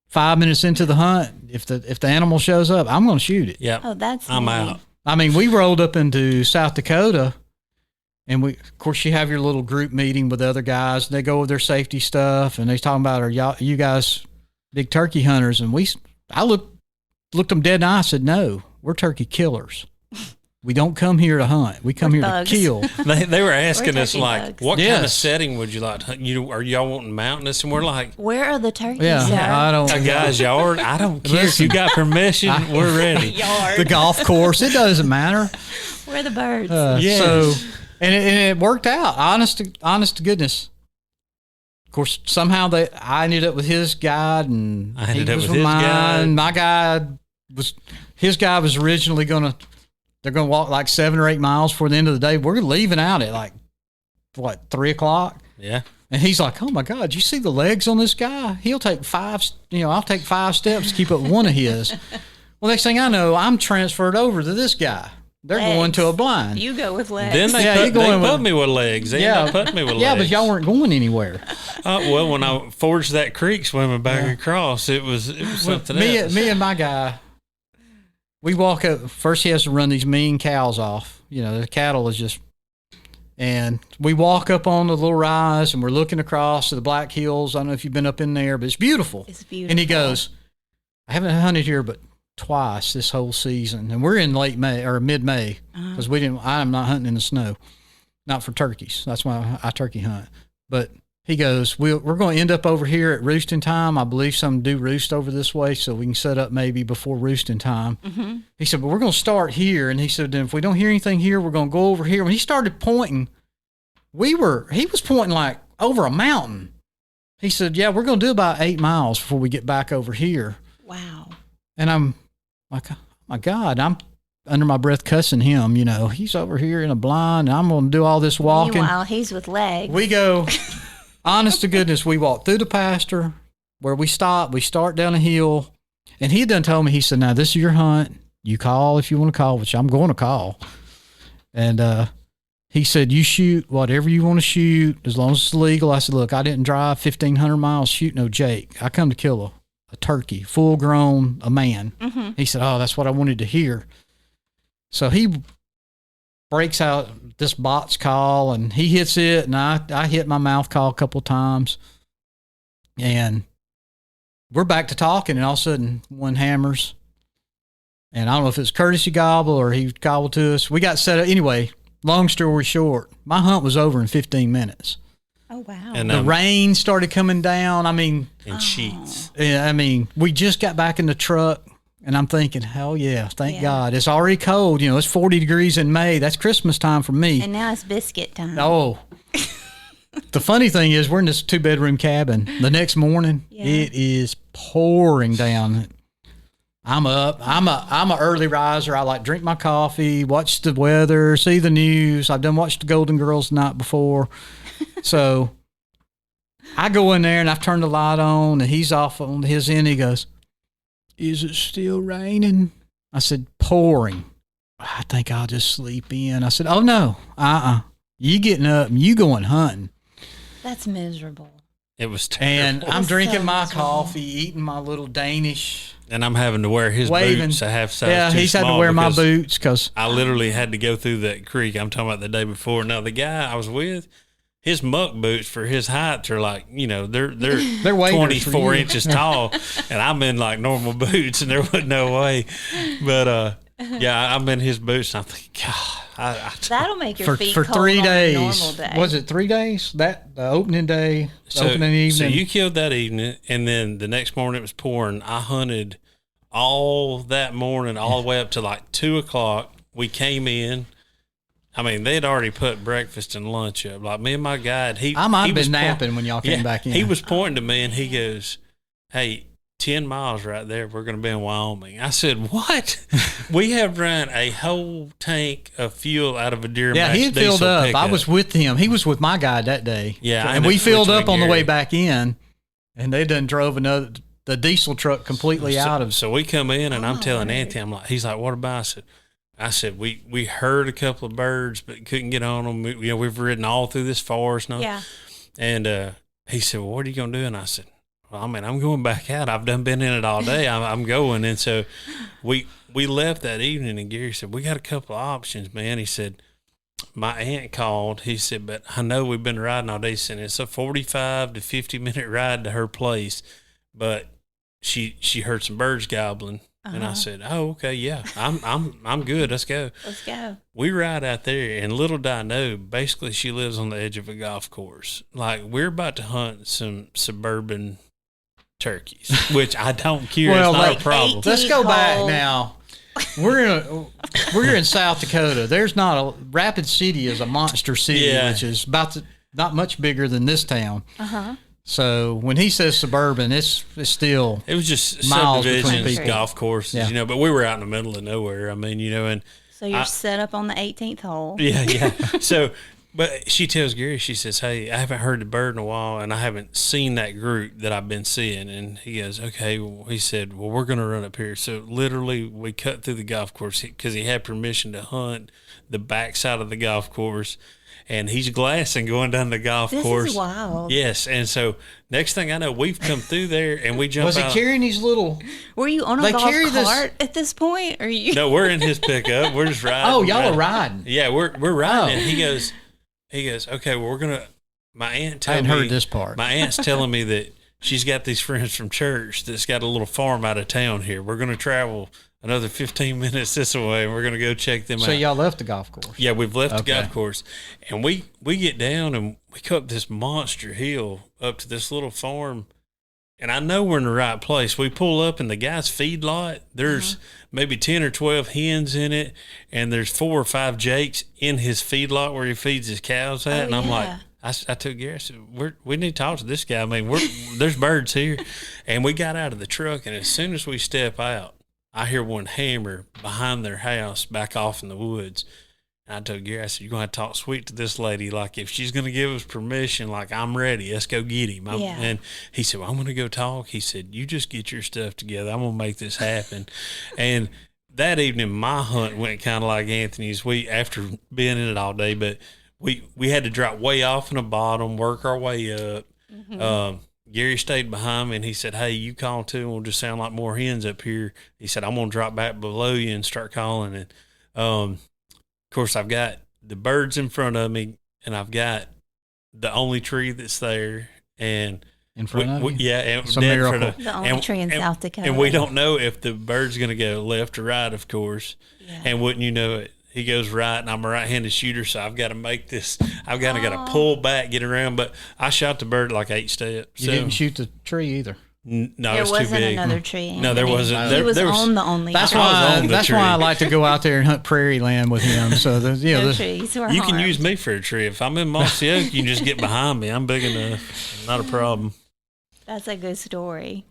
5 minutes into the hunt, if the animal shows up, I'm going to shoot it. Yeah. Oh, that's I'm neat. out. I mean, we rolled up into South Dakota, and of course, you have your little group meeting with other guys. They go over their safety stuff, and they're talking about, are you guys big turkey hunters? And I looked them dead in the eye. I said, no, we're turkey killers. We don't come here to hunt. We come here bugs. to kill. They were asking We're us, turkey like, bugs. what kind of Yes. setting would you like to hunt? Are y'all wanting mountainous? And we're like, Where are the turkeys, Yeah, sir? I don't. a guy's yard. I don't care if you got permission. We're ready. Yard. The golf course. It doesn't matter. Where are the birds? Yes. So, and it worked out. Honest to goodness. Of course, somehow I ended up with his guide, and I ended he up was with his guide. My guide his guy was originally they're going to walk like 7 or 8 miles before the end of the day. We're leaving out at like, 3:00? Yeah. And he's like, oh my God, you see the legs on this guy? He'll take 5, I'll take 5 steps to keep up with one of his. Well, next thing I know, I'm transferred over to this guy. They're Legs. going to a blind. You go with legs. Then they put me with legs. They ended up putting me with legs. Yeah, but y'all weren't going anywhere. Well, when I forged that creek swimming back across, it was something else. Me and my guy, we walk up. First, he has to run these mean cows off. The cattle is just. And we walk up on the little rise, and we're looking across to the Black Hills. I don't know if you've been up in there, but it's beautiful. It's beautiful. And he goes, I haven't hunted here but twice this whole season, and we're in late May or mid-May because I'm not hunting in the snow, not for turkeys. That's why I turkey hunt. But he goes, we're going to end up over here at roosting time. I believe some do roost over this way, so we can set up maybe before roosting time. Mm-hmm. He said, but we're going to start here. And he said, then if we don't hear anything here, we're going to go over here. When he started pointing, he was pointing like over a mountain. He said, yeah, we're going to do about 8 miles before we get back over here. Wow. And I'm like, oh my God, I'm under my breath cussing him. He's over here in a blind. And I'm going to do all this walking. Meanwhile, he's with legs. We go... Honest to goodness, we walked through the pasture where we stopped. We start down a hill, and he done told me, he said, now this is your hunt. You call if you want to call, which I'm going to call. And he said, you shoot whatever you want to shoot as long as it's legal. I said, look, I didn't drive 1,500 miles shoot no Jake. I come to kill a turkey, full grown, a man. Mm-hmm. He said, oh, that's what I wanted to hear. So he breaks out this box call, and he hits it, and I hit my mouth call a couple of times, and we're back to talking, and all of a sudden one hammers, and I don't know if it's courtesy gobble or he gobbled to us. We got set up. Anyway, long story short, my hunt was over in 15 minutes. Oh, wow. And the rain started coming down. I mean, in sheets. Yeah, I mean, we just got back in the truck. And I'm thinking, hell yeah, thank God. It's already cold. It's 40 degrees in May. That's Christmas time for me. And now it's biscuit time. Oh. The funny thing is, we're in this 2-bedroom cabin. The next morning, it is pouring down. I'm up. I'm a early riser. I like drink my coffee, watch the weather, see the news. I've done watched the Golden Girls the night before. So I go in there, and I've turned the light on, and he's off on his end. He goes, is it still raining? I said, pouring. I think I'll just sleep in. I said, oh, no. You getting up and you going hunting. That's miserable. It was terrible. And I'm drinking my coffee, eating my little Danish. And I'm having to wear his boots. I have size Yeah, too he's had to small wear my boots because I literally had to go through that creek. I'm talking about the day before. Now, the guy I was with, his muck boots for his height are like, they're 24 inches tall, and I'm in like normal boots, and there wasn't no way. But Yeah, I'm in his boots, and I'm thinking, God, That'll make your feet for cold 3 on days. a normal day. Was it 3 days? That the opening day, opening evening. So you killed that evening, and then the next morning it was pouring. I hunted all that morning, all the way up to like 2:00. We came in. I mean, they'd already put breakfast and lunch up. Like me and my guide, I might have been napping when y'all came back in. He was pointing to me, and he goes, "Hey, 10 miles right there, we're going to be in Wyoming." I said, "What?" We have run a whole tank of fuel out of a Deer Yeah, Max he had filled diesel up. pickup. I was with him. He was with my guide that day. Yeah, and we filled up on the way Gary. back in, and they done drove the diesel truck completely out of. So we come in, and I'm telling Anthony, he's like, "What about?" I said, we heard a couple of birds, but couldn't get on them. We've ridden all through this forest. And he said, "Well, what are you going to do?" And I said, "Well, I mean, I'm going back out. I've been in it all day. I'm going." And so we left that evening, and Gary said, "We got a couple of options, man." He said, "My aunt called." He said, "But I know we've been riding all day." He said, "It's a 45 to 50-minute ride to her place, but she heard some birds gobbling." And I said, "Oh, okay, yeah, I'm good. Let's go." Let's go. We ride out there, and little did I know, basically she lives on the edge of a golf course. Like, we're about to hunt some suburban turkeys, which I don't care. Well, it's not a problem. Let's go back now. We're in South Dakota. There's not a Rapid City is a monster city, which is not much bigger than this town. So when he says suburban, it's still It was just miles subdivisions, between golf courses, but we were out in the middle of nowhere. I mean, and So you're set up on the 18th hole. yeah. So, but she tells Gary, she says, "Hey, I haven't heard the bird in a while, and I haven't seen that group that I've been seeing." And he goes, "Okay." Well, he said, "Well, we're going to run up here." So literally, we cut through the golf course because he had permission to hunt the backside of the golf course. And he's glassing going down the golf course. This is wild. Yes, and so next thing I know, we've come through there, and we jump out. Was he carrying these little? Were you on a golf cart at this point? Or you? No, we're in his pickup. We're just riding. Oh, y'all are riding. Yeah, we're riding. And he goes, "Okay, well, we're gonna." My aunt I hadn't heard this part. My aunt's telling me that she's got these friends from church that's got a little farm out of town here. We're gonna travel another 15 minutes this way, and we're going to go check them out. So y'all left the golf course? Yeah, we've left the golf course. And we get down, and we go up this monster hill up to this little farm. And I know we're in the right place. We pull up in the guy's feed lot. There's maybe 10 or 12 hens in it, and there's 4 or 5 jakes in his feed lot where he feeds his cows at. And I'm like, I told Gary, I said, we need to talk to this guy. I mean, there's birds here. And we got out of the truck, and as soon as we step out, I hear one hammer behind their house back off in the woods. And I told Gary, I said, "You're going to have to talk sweet to this lady. Like, if she's going to give us permission, like, I'm ready. Let's go get him." And he said, "Well, I'm going to go talk." He said, "You just get your stuff together. I'm going to make this happen." And that evening, my hunt went kind of like Anthony's. After being in it all day, but we had to drop way off in the bottom, work our way up. Gary stayed behind me, and he said, "Hey, you call too, and we'll just sound like more hens up here." He said, "I'm going to drop back below you and start calling." And, of course, I've got the birds in front of me, and I've got the only tree that's there. And in front of you? Yeah. And it's a miracle. The only tree in South Dakota. And we don't know if the bird's going to go left or right, of course. Yeah. And wouldn't you know it, he goes right, and I'm a right-handed shooter, so I've got to make this. I've got to pull back, get around. But I shot the bird like 8 steps. You didn't shoot the tree either. No, there it's too big. wasn't another tree. No, there wasn't. He was on the only. That's why I like to go out there and hunt prairie land with him. So no trees were you harmed. can use me for a tree. If I'm in Mossy Oak, you can just get behind me. I'm big enough. Not a problem. That's a good story.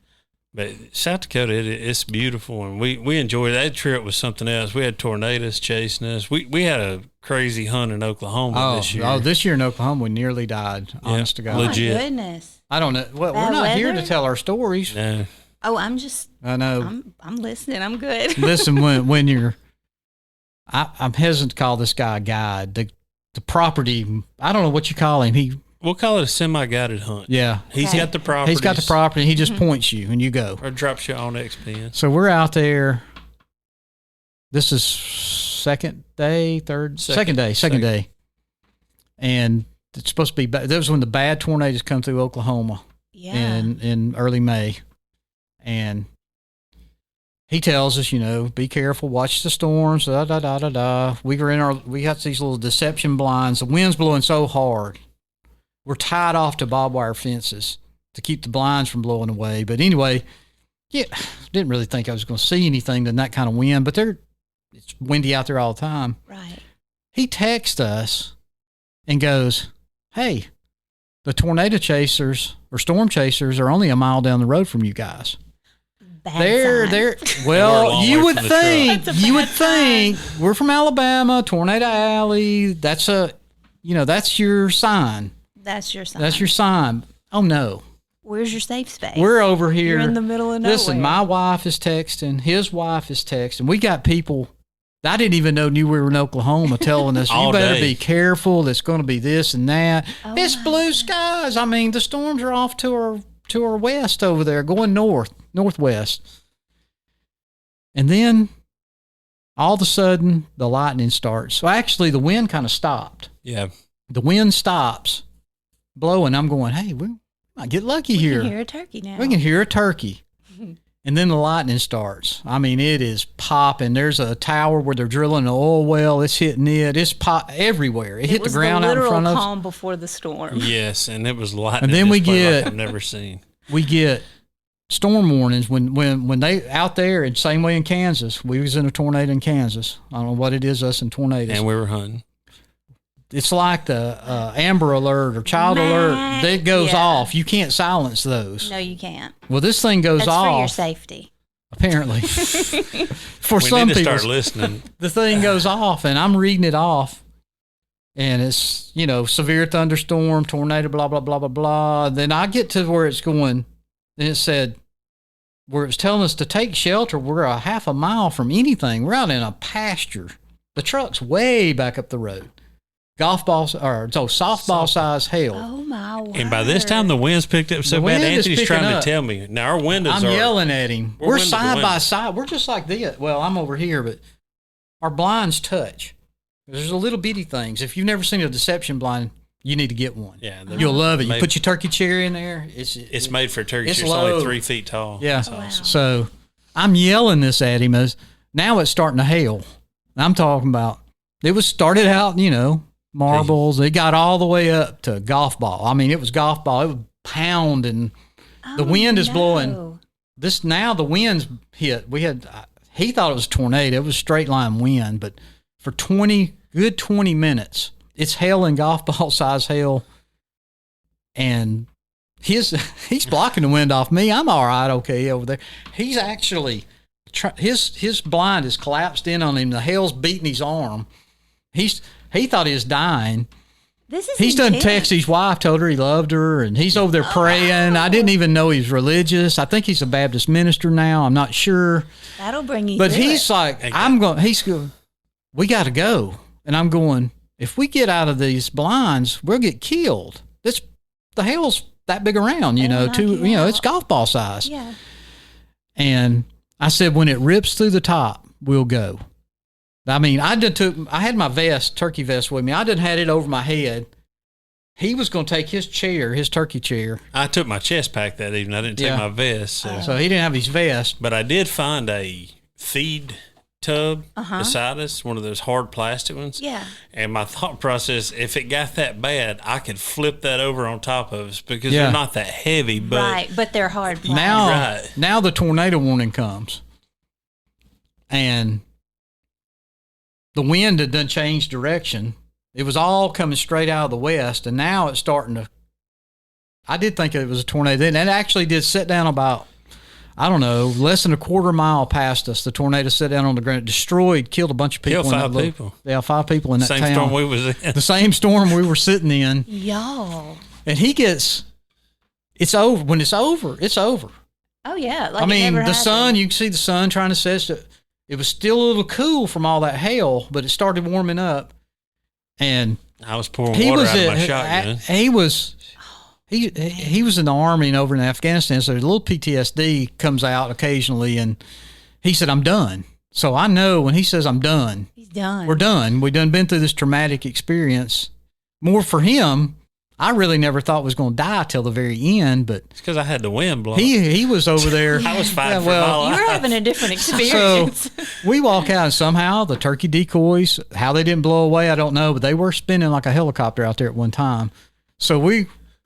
But South Dakota, it's beautiful, and we enjoyed that trip. Was something else. We had tornadoes chasing us. We had a crazy hunt in Oklahoma this year. Oh, this year in Oklahoma, we nearly died. Honest to God, legit. Oh, my goodness. I don't know. Well, we're not here to tell our stories. No. Oh, I know. I'm listening. I'm good. Listen, when you're, I'm hesitant to call this guy a guide. The property, I don't know what you call him. We'll call it a semi-guided hunt. Yeah. He's got the property. He's got the property. He just points you and you go. Or drops you on X-Pen. So we're out there. This is second day. And it's supposed to be, that was when the bad tornadoes come through Oklahoma in early May. And he tells us, be careful, watch the storms, da da da da da. We got these little deception blinds. The wind's blowing so hard. We're tied off to barbed wire fences to keep the blinds from blowing away. But anyway, yeah, didn't really think I was going to see anything in that kind of wind, but it's windy out there all the time. Right. He texts us and goes, "Hey, the tornado chasers or storm chasers are only a mile down the road from you guys." They're well, you would think we're from Alabama, Tornado Alley. That's that's your sign. That's your sign. That's your sign. Oh no. Where's your safe space? We're over here. You're in the middle of nowhere. Listen, my wife is texting. His wife is texting. We got people I didn't even know knew we were in Oklahoma telling us, you better be careful. It's going to be this and that. Oh, it's blue skies. I mean, the storms are off to our west over there, going northwest. And then all of a sudden, the lightning starts. So actually, the wind kind of stopped. Yeah. The wind stops blowing. I'm going, hey, we might get lucky here. We can hear a turkey now. We can hear a turkey. And then the lightning starts. I mean, it is popping. There's a tower where they're drilling an oil well. It's hitting it. It's pop everywhere. It hit the ground out in front of us. Calm before the storm. Yes, and it was lightning. And then we get like I've never seen. We get storm warnings when they out there. And same way in Kansas. We was in a tornado in Kansas. I don't know what it is us in tornadoes. And we were hunting. It's like the Amber Alert or Child Alert that goes off. You can't silence those. No, you can't. Well, this thing goes off. That's for your safety. Apparently. For we some need to people. start listening. The thing goes off, and I'm reading it off. And it's, severe thunderstorm, tornado, blah, blah, blah, blah, blah. Then I get to where it's going, and it said, where it's telling us to take shelter, we're a half a mile from anything. We're out in a pasture. The truck's way back up the road. Softball size hail. Oh my word. And by this time the wind's picked up so bad. Anthony's trying to tell me. Now our windows I'm yelling at him. We're side by side. We're just like this. Well, I'm over here, but our blinds touch. There's a little bitty things. If you've never seen a deception blind, you need to get one. Yeah, you'll love it. You put your turkey chair in there. It's made for turkey. It's only 3 feet tall. Yeah. That's awesome. So I'm yelling this at him as now it's starting to hail. I'm talking about it was started out, marbles. It got all the way up to golf ball. I mean, it was golf ball. It was pounding. The wind is blowing. The wind's hit. He thought it was a tornado. It was straight line wind, but for 20 minutes, it's hail and golf ball size hail. And he's blocking the wind off me. I'm all right. Okay. Over there. He's actually, his blind is collapsed in on him. The hail's beating his arm. He thought he was dying. He's done text his wife, told her he loved her, and he's over there praying. I didn't even know he's religious. I think he's a Baptist minister now. I'm not sure. That'll bring you. But he's like, we got to go. And I'm going, if we get out of these blinds, we'll get killed. The hail's that big around, it's golf ball size. Yeah. And I said, when it rips through the top, we'll go. I mean, I had my turkey vest with me. I didn't had it over my head. He was going to take his turkey chair. I took my chest pack that evening. I didn't take my vest. So he didn't have his vest. But I did find a feed tub beside us, one of those hard plastic ones. Yeah. And my thought process, if it got that bad, I could flip that over on top of us because they're not that heavy. But they're hard plastic. Now the tornado warning comes. And the wind had done changed direction. It was all coming straight out of the west, and now it's starting to. I did think it was a tornado, and it actually did sit down about, I don't know, less than a quarter mile past us. The tornado set down on the ground, killed a bunch of people. Killed 5 people. Yeah, 5 people in that town. Same storm we was in. The same storm we were sitting in. Y'all. And it's over. When it's over, it's over. Oh yeah. Like the sun. You can see the sun trying to set. It was still a little cool from all that hail, but it started warming up. And I was pouring water out of my shotgun. He was in the army and over in Afghanistan, so a little PTSD comes out occasionally, and he said, I'm done. So I know when he says I'm done, he's done. We're done. We done been through this traumatic experience. More for him I really never thought was going to die till the very end, but It's because I had the wind blowing. he was over there. I was fighting for well, my life. You were having a different experience. So we walk out, and somehow the turkey decoys, how they didn't blow away, I don't know, but they were spinning like a helicopter out there at one time. So we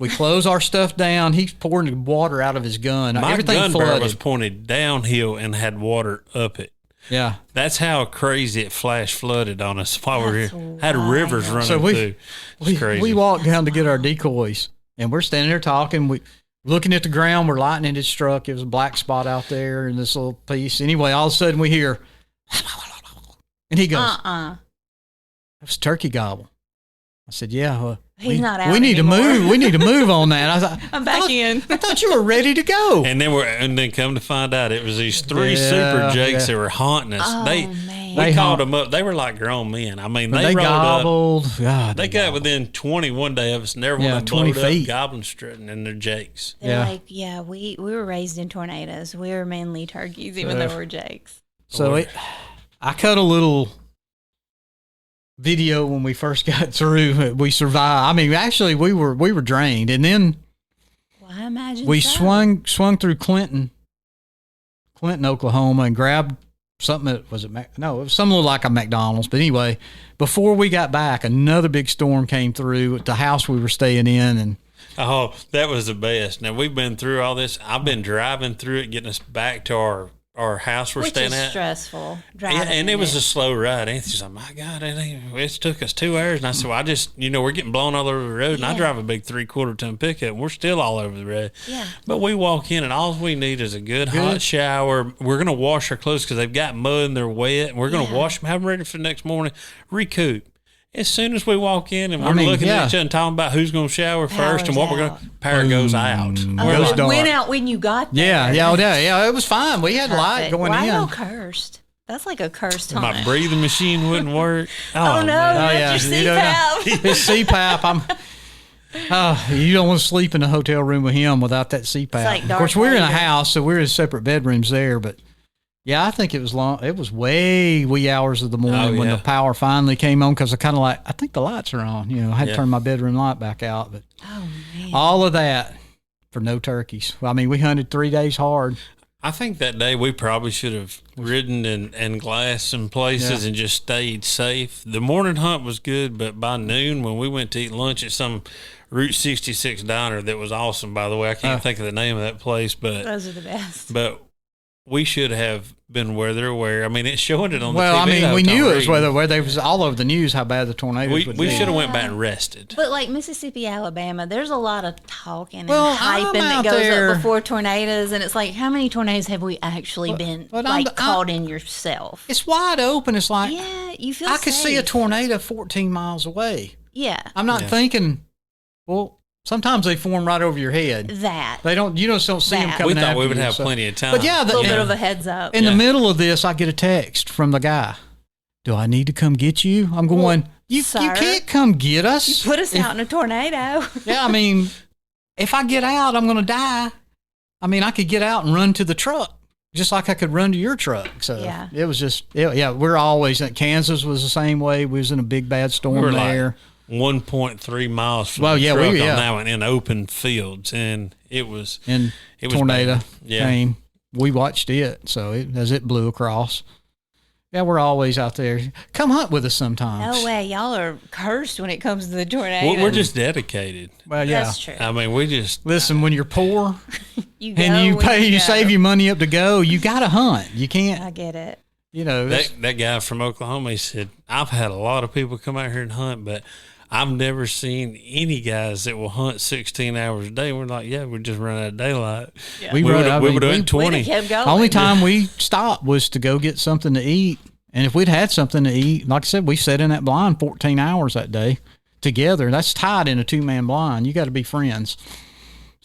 close our stuff down. He's pouring the water out of his gun. My Everything gun barrel flooded. was pointed downhill and had water up it. Yeah. That's how crazy it flash flooded on us while we were That's here. Had rivers running So through. It's crazy. we walked down to get our decoys, and we're standing there talking. We looking at the ground where lightning had struck. It was a black spot out there in this little piece. Anyway, all of a sudden we hear, and he goes, "That was turkey gobble." I said, "Yeah, He's not out we need anymore. to move. We need to move on that." I thought, I'm back in. I thought you were ready to go. And then come to find out, it was these three Yeah, super jakes yeah. that were haunting us. Oh, We man. called them up. They were like grown men. I mean, they rolled gobbled. up. God, They got within 20 one day of us, and everyone Yeah, 20 20 up, feet. goblin strutting in their jakes. They're Yeah. we were raised in tornadoes. We were mainly turkeys, even though we're jakes. So I cut a little video when we first got through. We survived. I mean, actually, we were drained, and then Well, I imagine we so. swung through Clinton, Oklahoma, and grabbed something that was it was something like a McDonald's. But anyway, before we got back, another big storm came through at the house we were staying in, and Oh, that was the best. Now, we've been through all this. I've been driving through it, getting us back to our house we're Which staying is at. stressful. Yeah, Driving and in it was a slow ride. Anthony's like, my God, it took us 2 hours. And I said, well, I just, we're getting blown all over the road. And I Yeah. drive a big 3/4 ton pickup, and we're still all over the road. Yeah. But we walk in, and all we need is a good hot shower. We're going to wash our clothes because they've got mud and they're wet. And we're going to wash them, have them ready for the next morning, recoup. As soon as we walk in and we're looking at each other and talking about who's going to shower first and what we're going to, power goes out. Goes it dark. went out when you got there. yeah, it was fine. We had light Perfect. going Why in. y'all cursed? That's like a cursed hunt. My breathing machine wouldn't work. Oh, no, man. that's your CPAP. His CPAP. You don't want to sleep in a hotel room with him without that CPAP. like Of course, Darth we're in a Vader. house, so we're in separate bedrooms there. But yeah, I think it was long. It was way wee hours of the morning when the power finally came on because I think the lights are on. I had to turn my bedroom light back out. But Man. all of that for no turkeys. I mean, we hunted 3 days hard. I think that day we probably should have ridden and glassed some places and just stayed safe. The morning hunt was good, but by noon when we went to eat lunch at some Route 66 diner that was awesome, by the way. I can't think of the name of that place, but Those are the best. but we should have been weather aware. I mean, it's showing it on the Well, TV. I mean, the we whole knew time it was reading. where they was all over the news how bad the tornadoes would We be. should have went back and rested. But like Mississippi, Alabama, there's a lot of talking and Well, hyping I'm that out goes there. up before tornadoes, and it's like, how many tornadoes have we actually been but I'm- caught in yourself? It's wide open. It's like Yeah, you feel. I could see a safe. tornado 14 miles away. Yeah, I'm not thinking. Well, sometimes they form right over your head. that They don't. You just don't see them That. coming. We thought after we would you, have so- plenty of time. But yeah, a little in, bit of a heads up. in the middle of this, I get a text from the guy. Do I need to come get you? I'm going. You sir, can't come get us. Put us out in a tornado. Yeah, I mean, if I get out, I'm going to die. I mean, I could get out and run to the truck, just like I could run to your truck. So Yeah. it was just, we're always, Kansas was the same way. We was in a big, bad storm We were there. 1.3 miles from Well, the yeah, truck we- on yeah. that one in open fields, and it was And it was tornado bad. Yeah. came. We watched it, so as it blew across. Yeah, we're always out there. Come hunt with us sometimes. No way, y'all are cursed when it comes to the tornado. We're just dedicated. Well, yeah. That's true. I mean, we just Listen, when you're poor You go and you when you go. save your money up to go, you got to hunt. You I can't, get it. that's- that guy from Oklahoma. He said, "I've had a lot of people come out here and hunt, but I've never seen any guys that will hunt 16 hours a day." We're like, "Yeah, we just run out of daylight. Yeah. We run- would I have mean, done We'd 20." have kept going. only time we stopped was to go get something to eat. And if we'd had something to eat, like I said, we sat in that blind 14 hours that day together. That's tied in a 2-man blind. You got to be friends.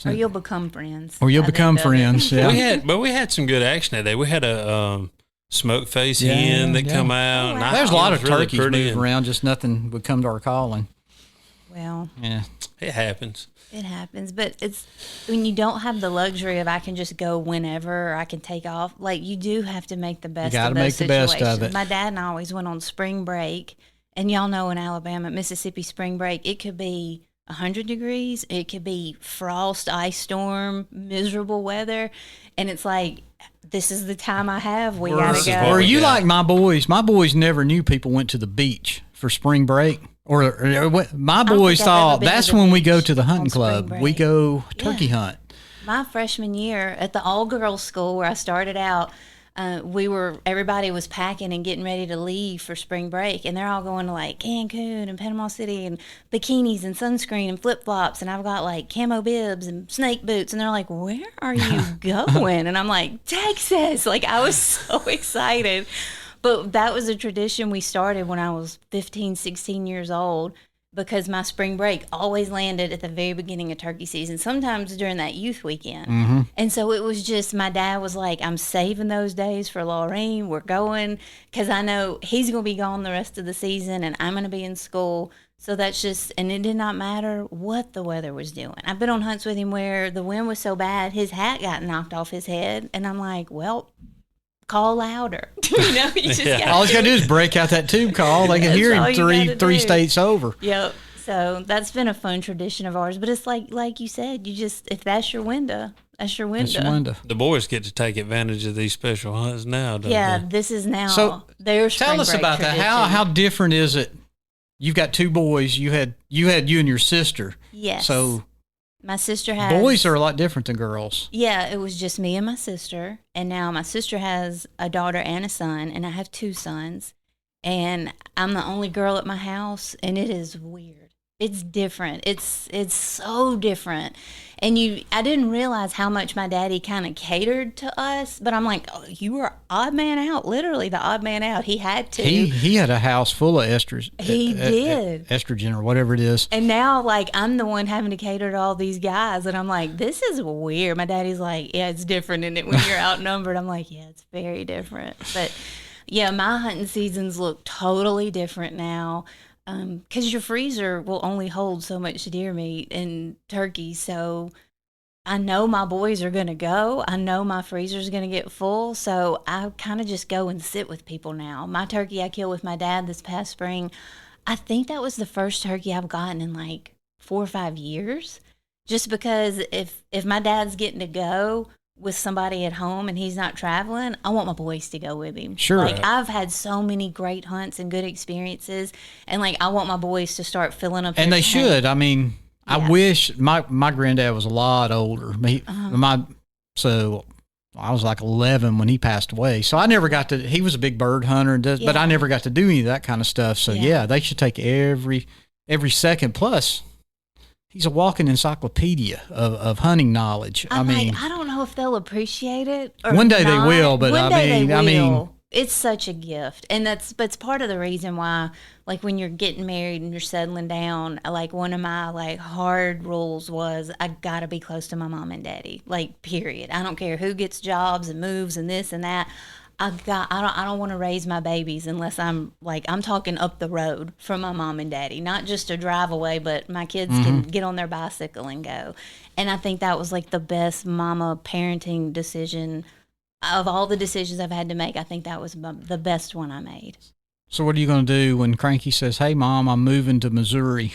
Or you'll become friends. Or you'll by the become end of it. friends. Yeah. We had some good action that day. We had a smoke face Yeah, hen that yeah. come out. Oh, and wow. I There's a thought lot it of was really turkeys pretty, moving and around, just nothing would come to our calling. Well, Yeah. It happens. it happens, but it's when you don't have the luxury of I can just go whenever or I can take off. Like you do have to make the best. gotta of those make the best of situations. it. My dad and I always went on spring break, and y'all know in Alabama, Mississippi spring break, it could be 100 degrees. It could be frost, ice storm, miserable weather. And it's like, this is the time I have. We got to go. Or you like my boys? My boys never knew people went to the beach for spring break. Or my boys thought that's when we go to the hunting club. We go turkey hunt. My freshman year at the all-girls school where I started out, everybody was packing and getting ready to leave for spring break, and they're all going to like Cancun and Panama City and bikinis and sunscreen and flip-flops, and I've got like camo bibs and snake boots, and they're like, where are you going? And I'm like, Texas. Like, I was so excited. But that was a tradition we started when I was 15, 16 years old, because my spring break always landed at the very beginning of turkey season, sometimes during that youth weekend. Mm-hmm. And so it was just, my dad was like, I'm saving those days for Lauran. We're going, because I know he's going to be gone the rest of the season and I'm going to be in school. So that's just, and it did not matter what the weather was doing. I've been on hunts with him where the wind was so bad, his hat got knocked off his head. And I'm like, well, call louder. You know, you just all you gotta do is break out that tube call. They can hear him three states over. Yep. So that's been a fun tradition of ours. But it's like you said, you just, if that's your window, that's your window. That's your window. The boys get to take advantage of these special hunts now, don't they? This is now so their spring tell us break about tradition. that. How different is it? You've got two boys. You had you and your sister. Yes. So my sister has... Boys are a lot different than girls. Yeah, it was just me and my sister. And now my sister has a daughter and a son, and I have two sons. And I'm the only girl at my house, and it is weird. It's different. It's so different. And I didn't realize how much my daddy kind of catered to us, but I'm like, oh, you were odd man out, literally the odd man out. He had to. He had a house full of estrogen. He did. Estrogen or whatever it is. And now, like, I'm the one having to cater to all these guys, and I'm like, this is weird. My daddy's like, yeah, it's different, isn't it, when you're outnumbered? I'm like, yeah, it's very different. But, yeah, my hunting seasons look totally different now. Because your freezer will only hold so much deer meat and turkey. So I know my boys are going to go. I know my freezer's going to get full. So I kind of just go and sit with people now. My turkey I killed with my dad this past spring, I think that was the first turkey I've gotten in like 4 or 5 years. Just because if my dad's getting to go with somebody at home and he's not traveling, I want my boys to go with him. Sure. Like, I've had so many great hunts and good experiences, and like, I want my boys to start filling up. And they should. I mean, yeah. I wish my granddad was a lot older. So I was like 11 when he passed away. So I never got to. He was a big bird hunter, but I never got to do any of that kind of stuff. So yeah, they should take every second. Plus, he's a walking encyclopedia of hunting knowledge. I mean, I don't know if they'll appreciate it. Or one day they will, but I mean, it's such a gift, and that's part of the reason why. Like, when you're getting married and you're settling down, like, one of my like hard rules was I gotta be close to my mom and daddy. Like, period. I don't care who gets jobs and moves and this and that. I don't want to raise my babies unless I'm talking up the road from my mom and daddy, not just a drive away, but my kids can get on their bicycle and go. And I think that was like the best mama parenting decision of all the decisions I've had to make. I think that was the best one I made. So what are you going to do when Cranky says, "Hey, Mom, I'm moving to Missouri"?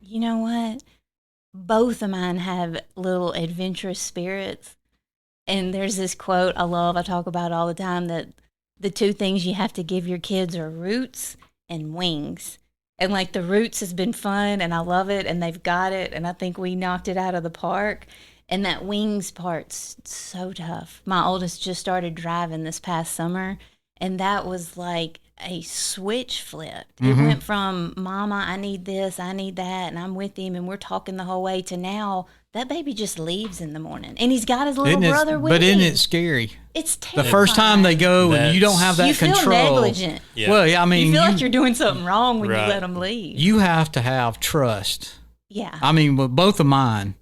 You know what? Both of mine have little adventurous spirits. And there's this quote I talk about all the time, that the two things you have to give your kids are roots and wings. And like, the roots has been fun and I love it and they've got it. And I think we knocked it out of the park. And that wings part's so tough. My oldest just started driving this past summer, and that was like a switch flipped. It went from, "Mama, I need this, I need that," and I'm with him and we're talking the whole way, to now that baby just leaves in the morning and he's got his little brother with him. But isn't it scary? It's terrifying. The first time they go and you don't have that control. You feel negligent. Yeah. Well, I mean, you feel like you're doing something wrong when Right. you let them leave. You have to have trust. Yeah. I mean, with both of mine,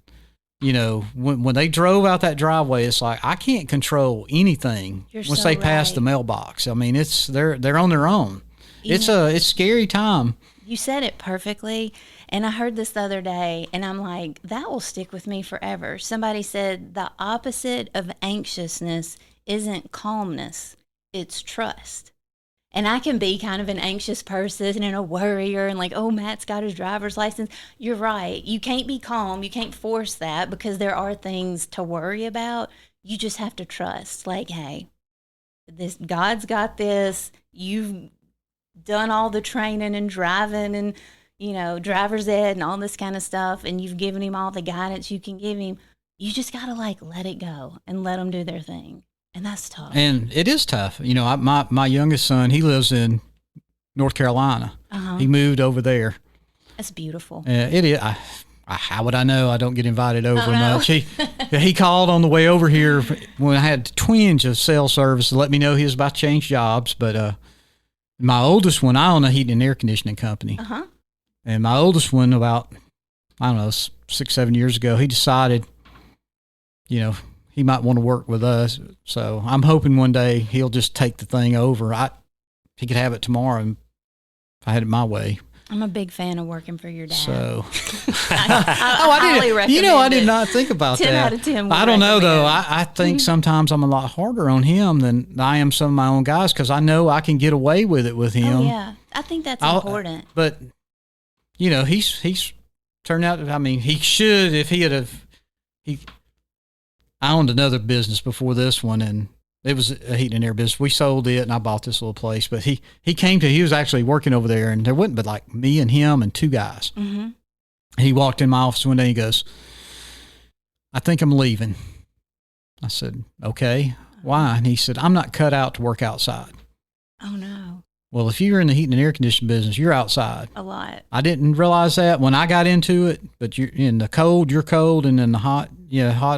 you know, when they drove out that driveway, it's like, I can't control anything once they pass the mailbox. I mean, they're on their own. It's a scary time. You said it perfectly. And I heard this the other day, and I'm like, that will stick with me forever. Somebody said the opposite of anxiousness isn't calmness, it's trust. And I can be kind of an anxious person and a worrier and like, oh, Matt's got his driver's license. You're right. You can't be calm. You can't force that because there are things to worry about. You just have to trust. Like, hey, God's got this. You've done all the training and driving and, driver's ed and all this kind of stuff. And you've given him all the guidance you can give him. You just got to let it go and let them do their thing. And that's tough. And it is tough. My youngest son, he lives in North Carolina. Uh-huh. He moved over there. That's beautiful. It is. How would I know? I don't get invited over much. He called on the way over here when I had twinge of cell service to let me know he was about to change jobs. But my oldest one, I own a heating and air conditioning company. Uh-huh. And my oldest one, about, 6-7 years ago, he decided, he might want to work with us. So I'm hoping one day he'll just take the thing over. He could have it tomorrow if I had it my way. I'm a big fan of working for your dad. So, I didn't. I did not think about 10 that. 10 out of 10. I don't know though. I think sometimes I'm a lot harder on him than I am some of my own guys because I know I can get away with it with him. Oh yeah, I think that's important. But he's turned out. He should if he had I owned another business before this one, and it was a heating and air business. We sold it, and I bought this little place. But he was actually working over there, and there wasn't but like me and him and two guys. Mm-hmm. He walked in my office one day, and he goes, I think I'm leaving. I said, okay, why? And he said, I'm not cut out to work outside. Oh, no. Well, if you're in the heating and air conditioning business, you're outside. A lot. I didn't realize that when I got into it, but you're in the cold, you're cold, and in the hot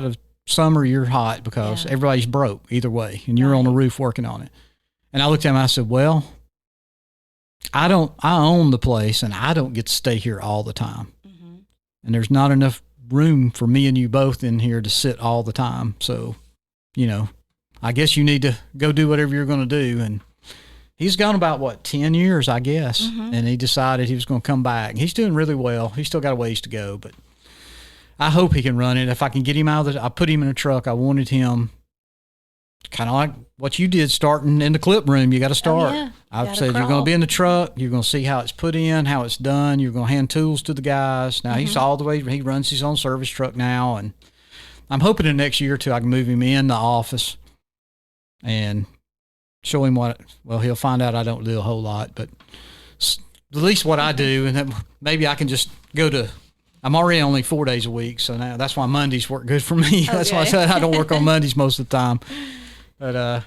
of summer, you're hot because everybody's broke either way, and you're on the roof working on it. And I looked at him and I said, well, I own the place, and I don't get to stay here all the time. Mm-hmm. And there's not enough room for me and you both in here to sit all the time. So, I guess you need to go do whatever you're going to do. And he's gone about, 10 years, I guess. Mm-hmm. And he decided he was going to come back. He's doing really well. He's still got a ways to go, but I hope he can run it. If I can get him out of I put him in a truck. I wanted him kind of like what you did starting in the clip room. You got to start. Oh, yeah. I said, you're going to be in the truck. You're going to see how it's put in, how it's done. You're going to hand tools to the guys. Now he's all the way, he runs his own service truck now. And I'm hoping in the next year or two, I can move him in the office and show him he'll find out I don't do a whole lot, but at least what I do. And then maybe I can just I'm already only 4 days a week. So now that's why Mondays work good for me. Okay. That's why I said I don't work on Mondays most of the time. But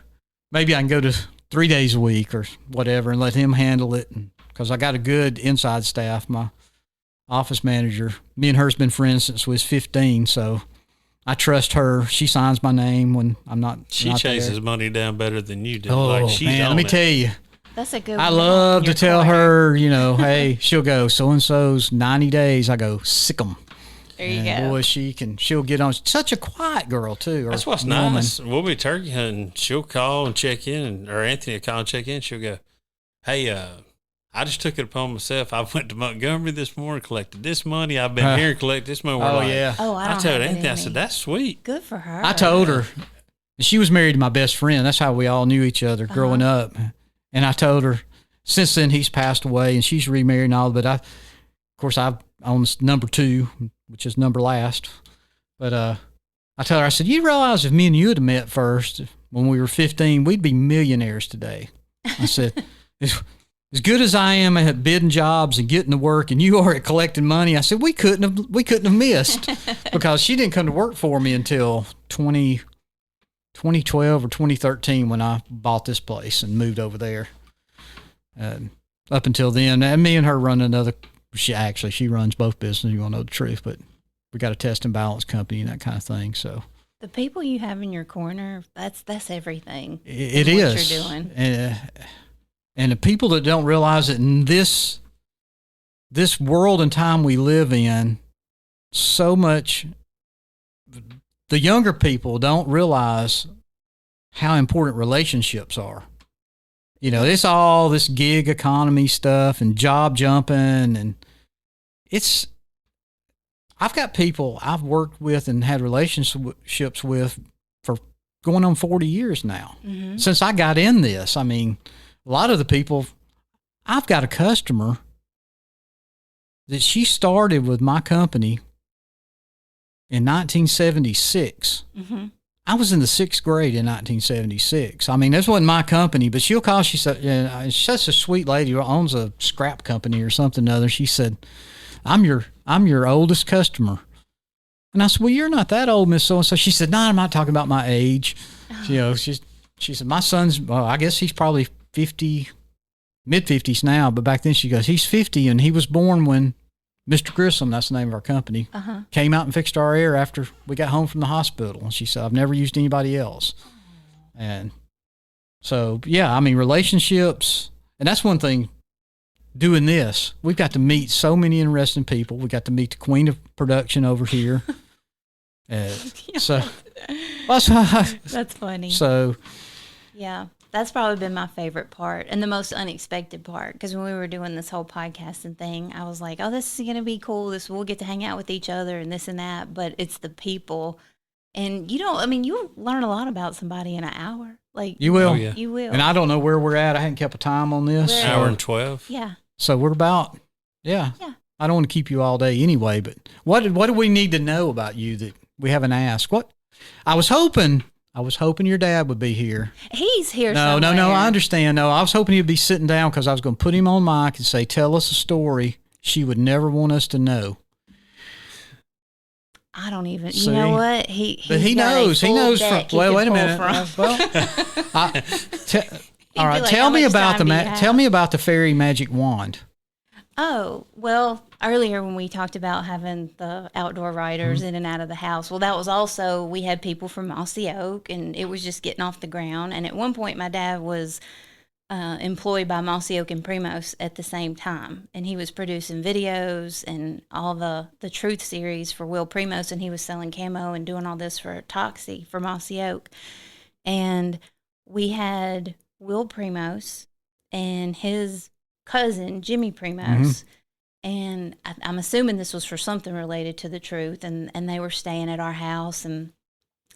maybe I can go to 3 days a week or whatever and let him handle it. Because I got a good inside staff. My office manager, me and her's been friends since we was 15. So I trust her. She signs my name when I'm not. She chases money down better than you do. Oh, man, let me tell you. That's a good I love to tell her, hey, she'll go, so-and-so's 90 days. I go, sick 'em. There you go. Boy, she'll get on. Such a quiet girl, too. That's what's nice. We'll be turkey hunting. She'll call and check in, or Anthony will call and check in. She'll go, hey, I just took it upon myself. I went to Montgomery this morning, collected this money. I've been here and collected this money. Yeah. Oh, I told Anthony, I said, that's sweet. Good for her. I told her. She was married to my best friend. That's how we all knew each other growing up. And I told her, since then he's passed away and she's remarried and all, but I've on number 2, which is number last. But I told her, I said, you realize if me and you had met first when we were 15, we'd be millionaires today. I said, as good as I am at bidding jobs and getting to work and you are at collecting money, I said, we couldn't have missed because she didn't come to work for me until 2012 or 2013 when I bought this place and moved over there. Up until then, and me and her run she runs both businesses, you want to know the truth, but we got a test and balance company and that kind of thing. So the people you have in your corner, that's everything. It is. What you're doing. And the people that don't realize that in this world and time we live in, so much, the younger people don't realize how important relationships are. It's all this gig economy stuff and job jumping, and I've got people I've worked with and had relationships with for going on 40 years now, since I got in this. a lot of the people, I've got a customer that she started with my company in 1976. Mm-hmm. I was in the 6th grade in 1976. I mean, this wasn't my company, but she'll call. She said, she's such a sweet lady who owns a scrap company or something or other. She said, I'm your oldest customer. And I said, well, you're not that old, Miss So-and-so. She said, no, I'm not talking about my age. Oh. She said, my son's, well, I guess he's probably 50, mid-50s now, but back then she goes, he's 50, and he was born when Mr. Grissom, that's the name of our company, came out and fixed our air after we got home from the hospital. And she said, I've never used anybody else. And so, yeah, I mean, relationships, and that's one thing. Doing this, we've got to meet so many interesting people. We got to meet the queen of production over here. So that's funny. So, yeah, that's probably been my favorite part and the most unexpected part. Because when we were doing this whole podcasting thing, I was like, "Oh, this is gonna be cool. We'll get to hang out with each other and this and that." But it's the people, and you'll learn a lot about somebody in an hour. Like you will, you will. And I don't know where we're at. I hadn't kept a time on this. Hour and 12. Yeah. So we're about, yeah. I don't want to keep you all day anyway, but what do we need to know about you that we haven't asked? What I was hoping your dad would be here. He's here. No, I understand. No, I was hoping he'd be sitting down because I was going to put him on mic and say, tell us a story she would never want us to know. I don't even. See? You know what? He knows. He knows. Well, wait a minute. All right. Tell me about the fairy magic wand. Oh, well, earlier when we talked about having the outdoor riders in and out of the house, well, that was also, we had people from Mossy Oak, and it was just getting off the ground. And at one point, my dad was employed by Mossy Oak and Primos at the same time. And he was producing videos and all the Truth series for Will Primos, and he was selling camo and doing all this for Toxie for Mossy Oak. And we had Will Primos and his cousin, Jimmy Primos, and I'm assuming this was for something related to the Truth, and they were staying at our house, and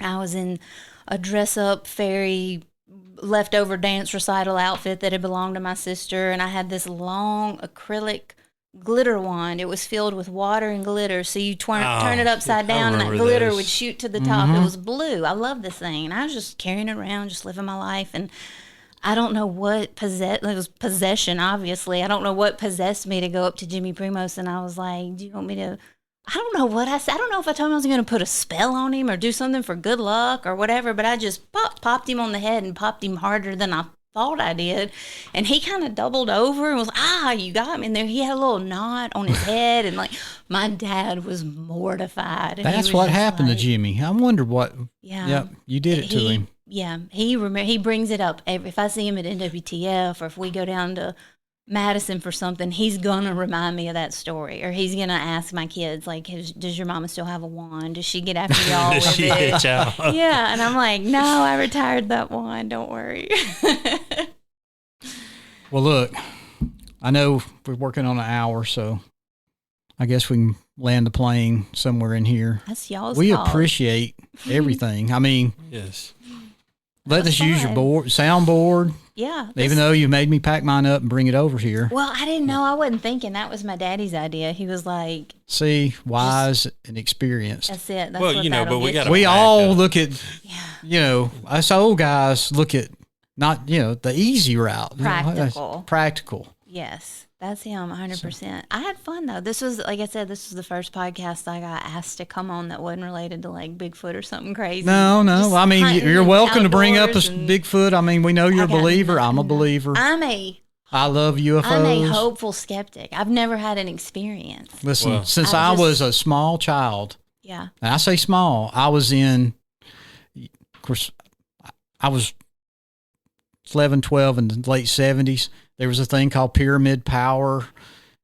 I was in a dress-up fairy leftover dance recital outfit that had belonged to my sister, and I had this long acrylic glitter wand. It was filled with water and glitter, so you turn it upside down, and that glitter would shoot to the top. It was blue. I love this thing, and I was just carrying it around, just living my life, and I don't know what it was possession, obviously. I don't know what possessed me to go up to Jimmy Primos, and I was like, do you want me to, I don't know what I said. I don't know if I told him I was going to put a spell on him or do something for good luck or whatever, but I just popped him on the head and popped him harder than I thought I did. And he kind of doubled over and was, you got me. And there he had a little knot on his head, and like my dad was mortified. That's what happened to Jimmy. I wonder what. Yeah. Yep, you did it to him. Yeah, he brings it up if I see him at NWTF, or if we go down to Madison for something, he's gonna remind me of that story, or he's gonna ask my kids, like, does your mama still have a wand? Does she get after y'all with it? Yeah, and I'm like, no, I retired that wand. Don't worry. Well, look, I know we're working on an hour, so I guess we can land the plane somewhere in here. That's y'all's We fault. appreciate everything. I mean, yes. Let us use your soundboard. Yeah. Even though you made me pack mine up and bring it over here. Well, I didn't know. I wasn't thinking. That was my daddy's idea. He was like, see, wise and experienced. That's it. That's well, but we all look at, us old guys look at not, the easy route. Practical. Practical. Yes. That's him, 100%. I had fun, though. This was, like I said, this was the first podcast I got asked to come on that wasn't related to, like, Bigfoot or something crazy. No. I mean, you're welcome to bring up a Bigfoot. I mean, we know you're a believer. I'm a believer. I love UFOs. I'm a hopeful skeptic. I've never had an experience. Listen, since I was a small child. Yeah. And I say small, I was in, of course, I was 11, 12 in the late 70s. There was a thing called pyramid power.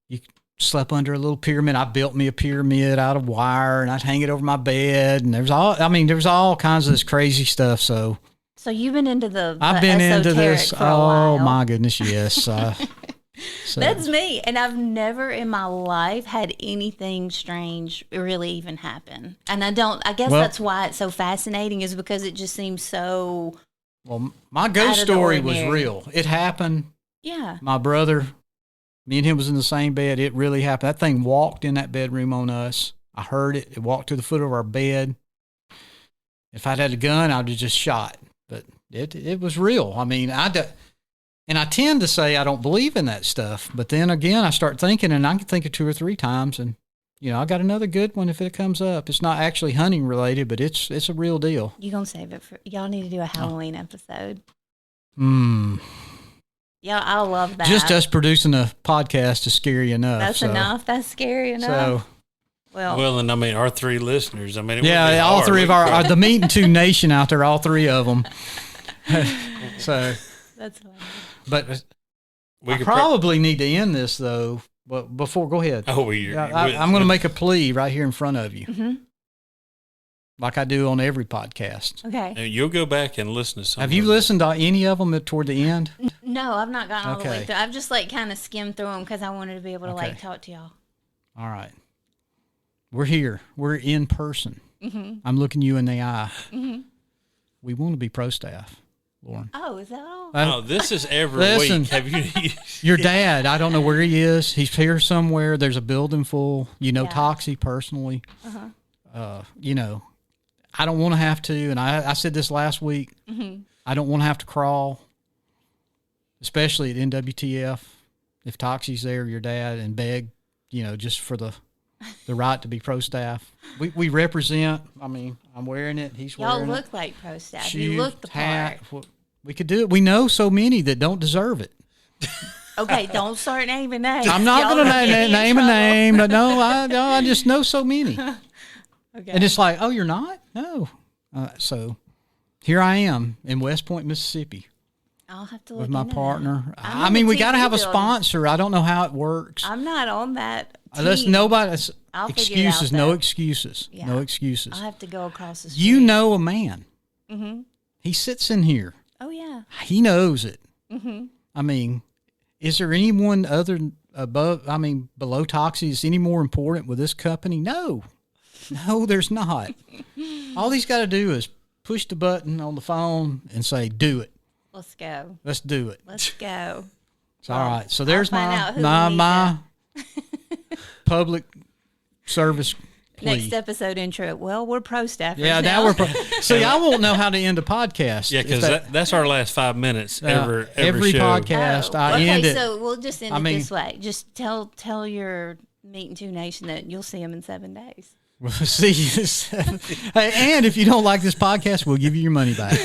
You slept under a little pyramid. I built me a pyramid out of wire, and I'd hang it over my bed. And there was all kinds of this crazy stuff. So you've been into I've been into this. For a while. My goodness, yes. So. That's me, and I've never in my life had anything strange really even happen. And I guess that's why it's so fascinating, is because it just seems so. Well, my ghost story was real. It happened. Yeah. My brother, me and him was in the same bed. It really happened. That thing walked in that bedroom on us. I heard it. It walked to the foot of our bed. If I'd had a gun, I'd have just shot. But it was real. I mean, and I tend to say I don't believe in that stuff. But then again, I start thinking, and I can think of 2 or 3 times, and I got another good one if it comes up. It's not actually hunting related, but it's a real deal. You gonna save it for y'all? Need to do a Halloween episode. Yeah, I love that. Just us producing a podcast is scary enough. That's enough. That's scary enough. So, well, and I mean, our 3 listeners. I mean, all 3 of our the Meat and Two Nation out there, all 3 of them. So that's funny. But we probably need to end this though. But before, go ahead. Oh, I'm going to make a plea right here in front of you, like I do on every podcast. Okay. You'll go back and listen to some. Have you listened to any of them toward the end? No, I've not gotten all the way through. I've just kind of skimmed through them because I wanted to be able to talk to y'all. All right. We're here. We're in person. I'm looking you in the eye. We want to be pro staff, Lauran. Oh, is that all? No, this is every week. Have you? Your dad, I don't know where he is. He's here somewhere. There's a building full. Toxie personally. I don't want to have to, and I said this last week. I don't want to have to crawl, especially at NWTF. If Toxie's there, your dad, and beg, just for the right to be pro staff. We represent. I mean, I'm wearing it. He's wearing it. Y'all look like pro staff. Shoes, you look the hat. part. We could do it. We know so many that don't deserve it. Okay, don't start naming names. I'm not going to name a name, but no, I just know so many. Okay. And it's like, oh, you're not? No. So here I am in West Point, Mississippi. I'll have to look with my partner. I mean, we got to have a sponsor. I don't know how it works. I'm not on that team. Unless nobody's excuses. No excuses. Yeah. No excuses. I'll have to go across the street. You know a man. He sits in here. Oh, yeah. He knows it. I mean, is there anyone below Toxie is any more important with this company? No, there's not. All he's got to do is push the button on the phone and say, do it. Let's go. Let's do it. Let's go. All right. So there's my public service plea. Next episode intro. Well, we're pro staffers. Yeah, now we're pro. See, I won't know how to end a podcast. Yeah, because that's our last 5 minutes every show. Podcast. I end it. So we'll just end it this way. Just tell your Meat and Two Nation that you'll see them in 7 days. We'll see you. And if you don't like this podcast, we'll give you your money back.